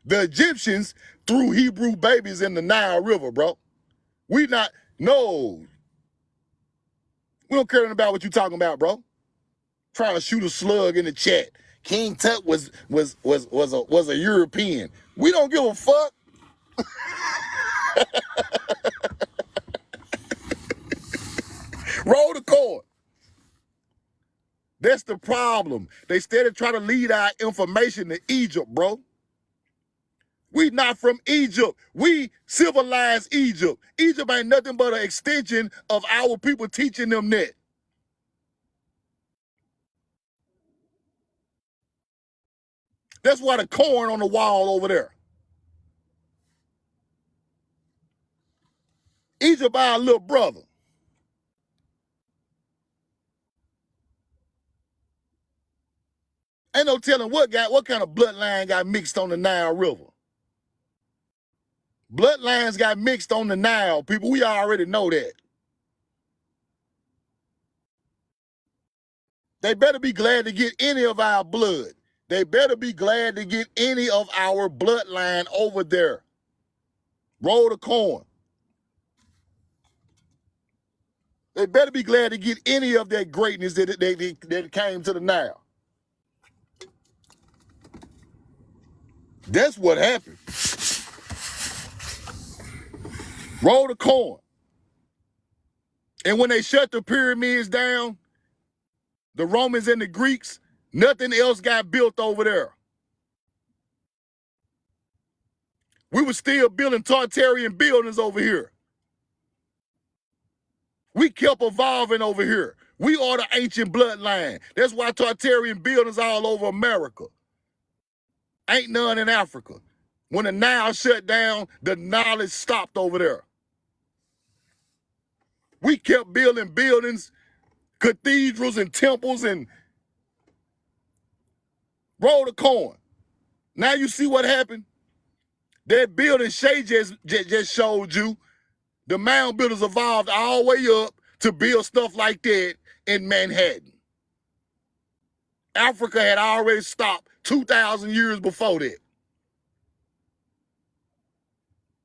The Egyptians threw Hebrew babies in the Nile River, bro. No. We don't care nothing about what you talking about, bro. Trying to shoot a slug in the chat. King Tut was a European. We don't give a fuck. Roll the corn. That's the problem. They started trying to lead our information to Egypt, bro. We not from Egypt. We civilized Egypt. Egypt ain't nothing but an extension of our people teaching them that. That's why the corn on the wall over there. Egypt our little brother. Ain't no telling what kind of bloodline got mixed on the Nile River. Bloodlines got mixed on the Nile, people. We already know that. They better be glad to get any of our blood. They better be glad to get any of our bloodline over there. Roll the corn. They better be glad to get any of that greatness that came to the Nile. That's what happened. Roll the corn. And when they shut the pyramids down, the Romans and the Greeks, nothing else got built over there. We were still building Tartarian buildings over here. We kept evolving over here. We are the ancient bloodline. That's why Tartarian buildings all over America. Ain't none in Africa. When the Nile shut down, the knowledge stopped over there. We kept building buildings, cathedrals and temples, and roll the corn. Now you see what happened? That building Shay just showed you, the mound builders evolved all the way up to build stuff like that in Manhattan. Africa had already stopped 2,000 years before that.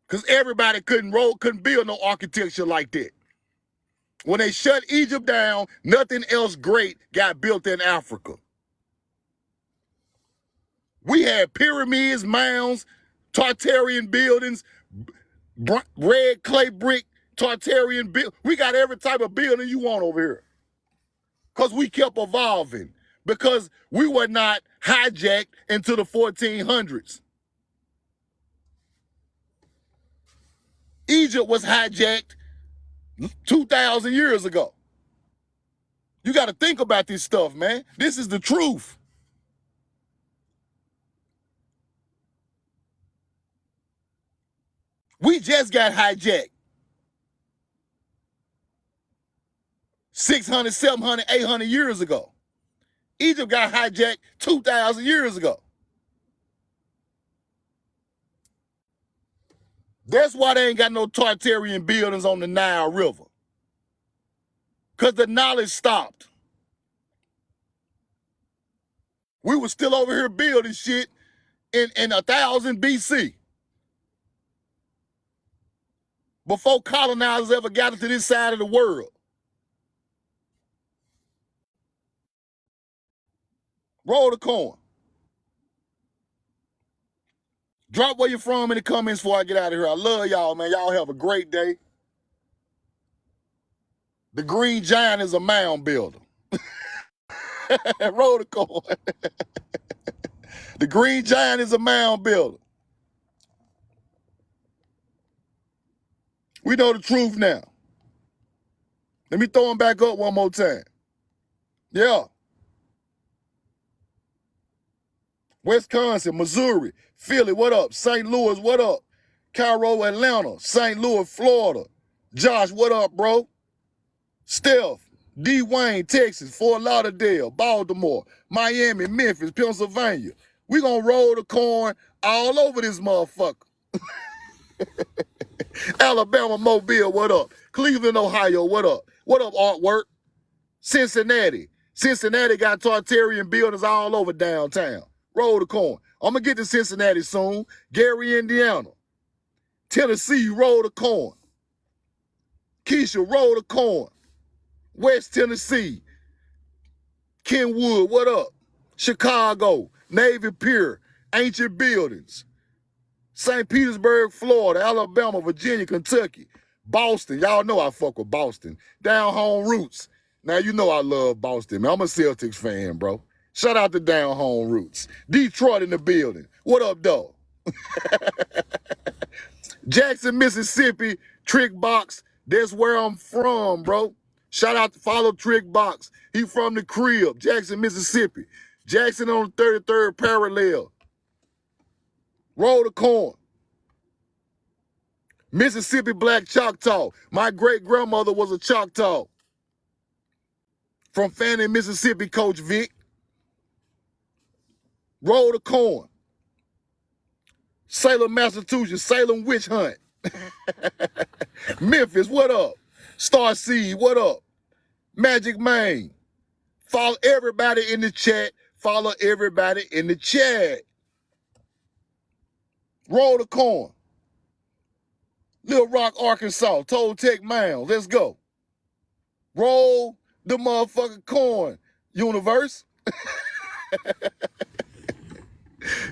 Because everybody couldn't build no architecture like that. When they shut Egypt down, nothing else great got built in Africa. We had pyramids, mounds, Tartarian buildings, red clay brick, Tartarian build. We got every type of building you want over here. Because we kept evolving. Because we were not hijacked into the 1400s. Egypt was hijacked 2,000 years ago. You got to think about this stuff, man. This is the truth. We just got hijacked 600, 700, 800 years ago. Egypt got hijacked 2,000 years ago. That's why they ain't got no Tartarian buildings on the Nile River. Because the knowledge stopped. We were still over here building shit in 1000 BC. Before colonizers ever got into this side of the world. Roll the corn. Drop where you're from in the comments before I get out of here. I love y'all, man. Y'all have a great day. The Green Giant is a mound builder. Roll the corn. The Green Giant is a mound builder. We know the truth now. Let me throw them back up one more time. Yeah. Wisconsin, Missouri, Philly, what up? St. Louis, what up? Cairo, Atlanta, St. Louis, Florida. Josh, what up, bro? Steph, D. Wayne, Texas, Fort Lauderdale, Baltimore, Miami, Memphis, Pennsylvania. We gonna roll the corn all over this motherfucker. Alabama, Mobile, what up? Cleveland, Ohio, what up? What up, artwork? Cincinnati. Cincinnati got Tartarian buildings all over downtown. Roll the corn. I'm going to get to Cincinnati soon. Gary, Indiana. Tennessee, roll the corn. Keisha, roll the corn. West Tennessee. Kenwood, what up? Chicago. Navy Pier. Ancient buildings. St. Petersburg, Florida. Alabama, Virginia, Kentucky. Boston. Y'all know I fuck with Boston. Down home roots. Now, you know I love Boston, man. I'm a Celtics fan, bro. Shout out to Down Home Roots. Detroit in the building. What up, dog? Jackson, Mississippi, Trick Box. That's where I'm from, bro. Shout out to follow Trick Box. He from the crib, Jackson, Mississippi. Jackson on the 33rd parallel. Roll the corn. Mississippi Black Choctaw. My great grandmother was a Choctaw. From Fannin, Mississippi, Coach Vic. Roll the corn. Salem, Massachusetts, Salem Witch Hunt. Memphis, what up? Star Seed, what up? Magic Maine. Follow everybody in the chat. Follow everybody in the chat. Roll the corn. Little Rock, Arkansas, Toltec Mound. Let's go. Roll the motherfucking corn, universe.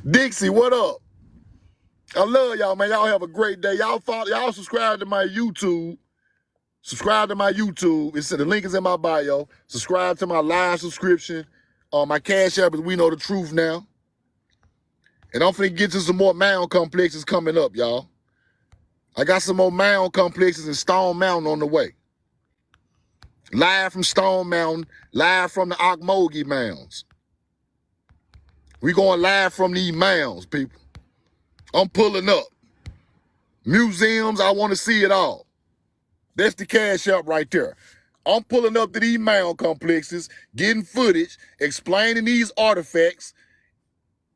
Dixie, what up? I love y'all, man. Y'all have a great day. Y'all subscribe to my YouTube. Subscribe to my YouTube. The link is in my bio. Subscribe to my live subscription. My Cash App is We Know the Truth now. And I'm finna get to some more mound complexes coming up, y'all. I got some more mound complexes in Stone Mountain on the way. Live from Stone Mountain, live from the Ocmulgee Mounds. We going live from these mounds, people. I'm pulling up. Museums, I want to see it all. That's the Cash App right there. I'm pulling up to these mound complexes, getting footage, explaining these artifacts,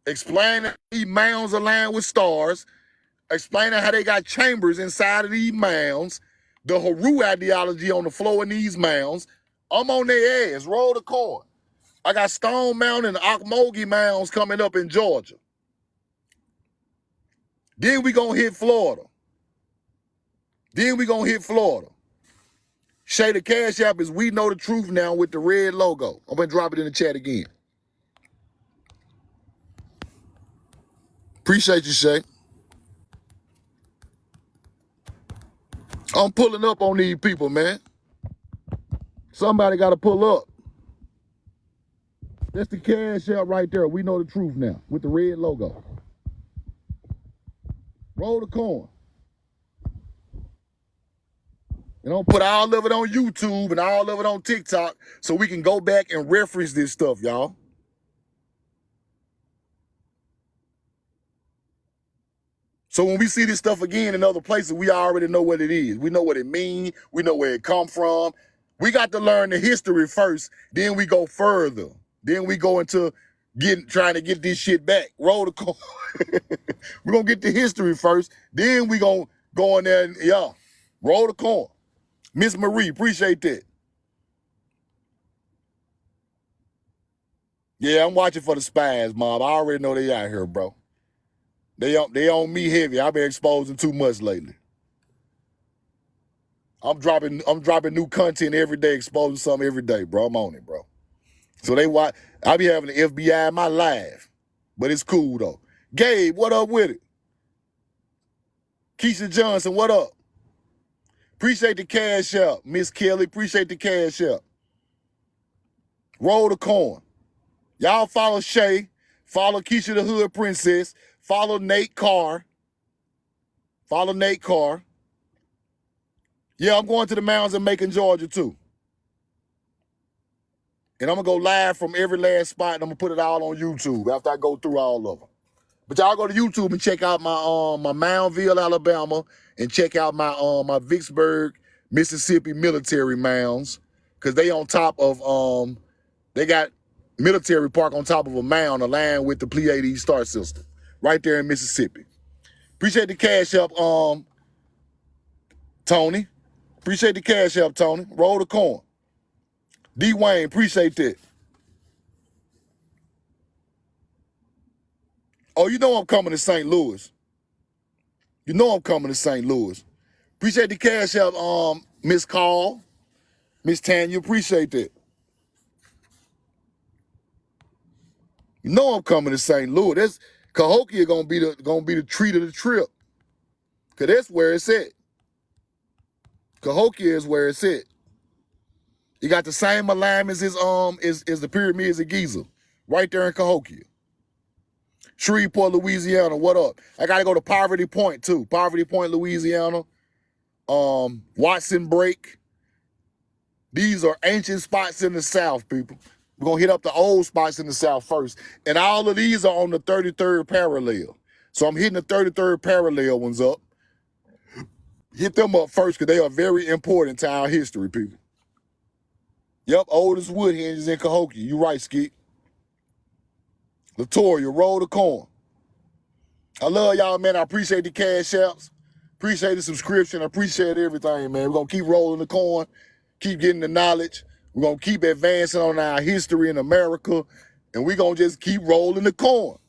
explaining these mounds aligned with stars, explaining how they got chambers inside of these mounds, the Haru ideology on the floor in these mounds. I'm on their ass. Roll the corn. I got Stone Mountain and Ocmulgee Mounds coming up in Georgia. Then we gonna hit Florida. Shay, the Cash App is We Know the Truth now with the red logo. I'm gonna drop it in the chat again. Appreciate you, Shay. I'm pulling up on these people, man. Somebody got to pull up. That's the Cash App right there. We Know the Truth now with the red logo. Roll the corn. And I'll put all of it on YouTube and all of it on TikTok so we can go back and reference this stuff, y'all. So when we see this stuff again in other places, we already know what it is. We know what it means. We know where it come from. We got to learn the history first. Then we go further. Then we go into trying to get this shit back. Roll the corn. We're going to get the history first. Then we going to go in there and, roll the corn. Miss Marie, appreciate that. Yeah, I'm watching for the spies, Mob. I already know they out here, bro. They on me heavy. I've been exposing too much lately. I'm dropping new content every day, exposing something every day, bro. I'm on it, bro. So they watch. I be having the FBI in my live, but it's cool though. Gabe, what up with it? Keisha Johnson, what up? Appreciate the Cash App, Miss Kelly. Appreciate the Cash App. Roll the corn. Y'all follow Shay. Follow Keisha the Hood Princess. Follow Nate Carr. Yeah, I'm going to the mounds in Macon, Georgia, too. And I'm going to go live from every last spot, and I'm going to put it all on YouTube after I go through all of them. But y'all go to YouTube and check out my my Moundville, Alabama, and check out my Vicksburg, Mississippi military mounds, because they on top of, they got military park on top of a mound aligned with the Pleiades star system right there in Mississippi. Appreciate the Cash App, Tony. Appreciate the Cash App, Tony. Roll the corn. D. Wayne, appreciate that. Oh, you know I'm coming to St. Louis. Appreciate the Cash App, Miss Carl, Miss Tanya. Appreciate that. You know I'm coming to St. Louis. That's Cahokia gonna be the treat of the trip. Cause that's where it's at. Cahokia is where it's at. You got the same alignments as the pyramids of Giza, right there in Cahokia. Shreveport, Louisiana, what up? I gotta go to Poverty Point too. Poverty Point, Louisiana. Watson Break. These are ancient spots in the South, people. We're gonna hit up the old spots in the South first. And all of these are on the 33rd parallel. So I'm hitting the 33rd parallel ones up. Hit them up first because they are very important to our history, people. Yep, oldest wood hinges in Cahokia. You right, Skip. Latoya, roll the corn. I love y'all, man. I appreciate the cash apps. Appreciate the subscription. I appreciate everything, man. We're going to keep rolling the corn, keep getting the knowledge. We're going to keep advancing on our history in America, and we're going to just keep rolling the corn.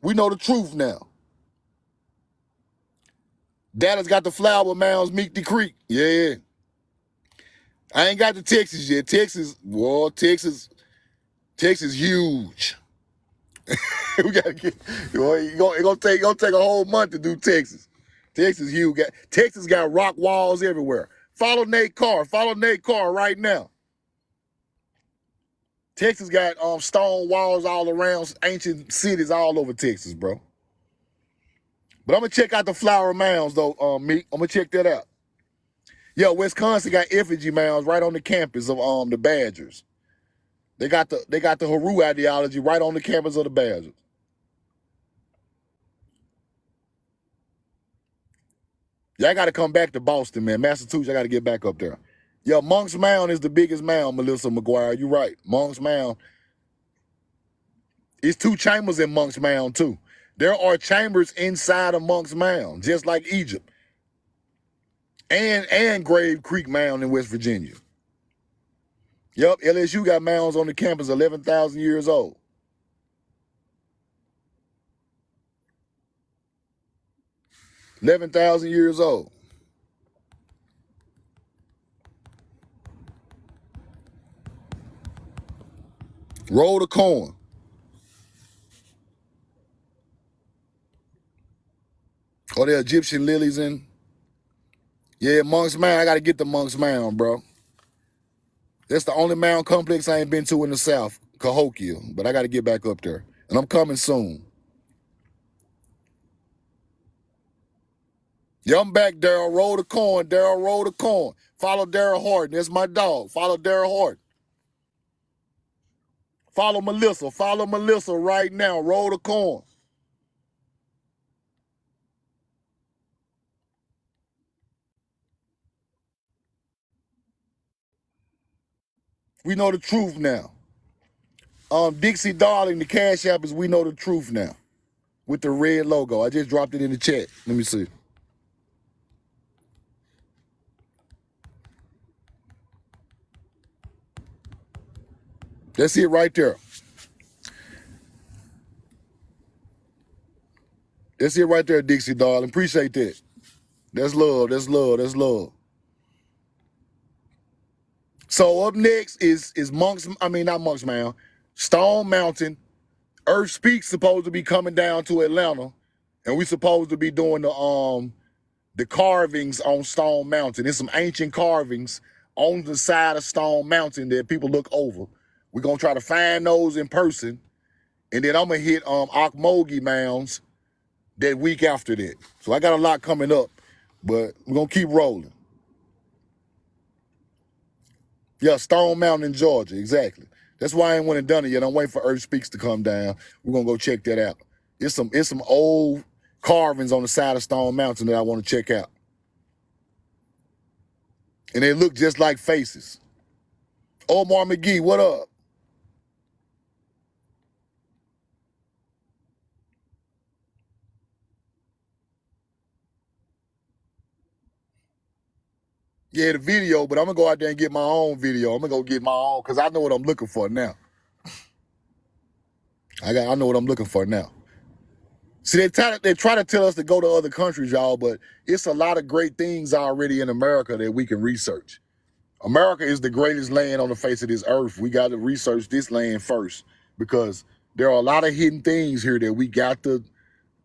We know the truth now. Dallas got the flower mounds, Meek the Creek. Yeah. I ain't got the Texas yet. Texas huge. We gotta get. It's gonna take a whole month to do Texas. Texas huge. Texas got rock walls everywhere. Follow Nate Carr. Follow Nate Carr right now. Texas got stone walls all around ancient cities all over Texas, bro. But I'm gonna check out the flower mounds though, Meek. I'm gonna check that out. Yeah, Wisconsin got effigy mounds right on the campus of the Badgers. They got the Haru ideology right on the campus of the Badgers. Yeah, I got to come back to Boston, man. Massachusetts, I got to get back up there. Yeah, Monk's Mound is the biggest mound, Melissa McGuire. You're right. Monk's Mound. It's 2 chambers in Monk's Mound, too. There are chambers inside of Monk's Mound, just like Egypt. And Grave Creek Mound in West Virginia. Yep, LSU got mounds on the campus 11,000 years old. $11,000 years old. Roll the corn. Oh, the Egyptian lilies in. Yeah, Monk's Mound. I got to get the Monk's Mound, bro. That's the only mound complex I ain't been to in the South, Cahokia. But I got to get back up there. And I'm coming soon. Yeah, I'm back, Daryl. Roll the corn, Daryl. Roll the corn. Follow Daryl Horton. That's my dog. Follow Daryl Horton. Follow Melissa. Follow Melissa right now. Roll the corn. We know the truth now. Dixie Darling, the Cash App is We Know the Truth now. With the red logo. I just dropped it in the chat. Let me see. That's it right there. That's it right there, Dixie Darling. Appreciate that. That's love. That's love. That's love. So up next is not Monk's Mound. Stone Mountain. Earth Speaks supposed to be coming down to Atlanta. And we supposed to be doing the carvings on Stone Mountain. There's some ancient carvings on the side of Stone Mountain that people look over. We're gonna try to find those in person. And then I'm gonna hit Okmulgee mounds that week after that. So I got a lot coming up, but we're gonna keep rolling. Yeah, Stone Mountain in Georgia, exactly. That's why I ain't went and done it yet. I'm waiting for Earth Speaks to come down. We're gonna go check that out. It's some old carvings on the side of Stone Mountain that I want to check out. And they look just like faces. Omar McGee, what up? Yeah, the video, but I'm gonna go out there and get my own video. I'm gonna go get my own because I know what I'm looking for now. I know what I'm looking for now. See, they try to tell us to go to other countries, y'all, but it's a lot of great things already in America that we can research. America is the greatest land on the face of this earth. We got to research this land first because there are a lot of hidden things here that we got to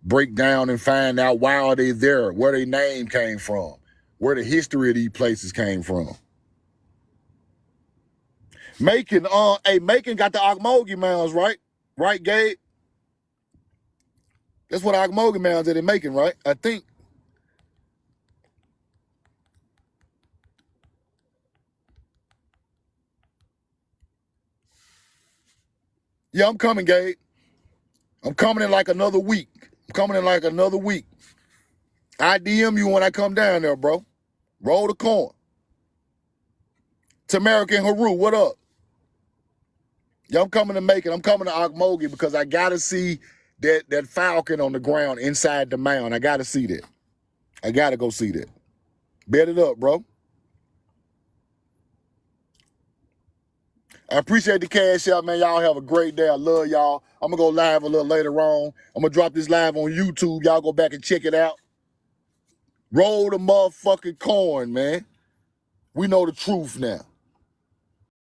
break down and find out why are they there, where their name came from, where the history of these places came from. Macon got the Okmulgee mounds, right? Right, Gabe? That's what Ocmulgee mounds that they're making, right? I think. Yeah, I'm coming, Gabe. I'm coming in like another week. I DM you when I come down there, bro. Roll the corn. Tamarick and Haru, what up? Yeah, I'm coming to make it. I'm coming to Ocmulgee because I gotta see that falcon on the ground inside the mound. I gotta see that. I gotta go see that. Bet it up, bro. I appreciate the cash out, man. Y'all have a great day. I love y'all. I'm gonna go live a little later on. I'm gonna drop this live on YouTube. Y'all go back and check it out. Roll the motherfucking corn, man. We know the truth now.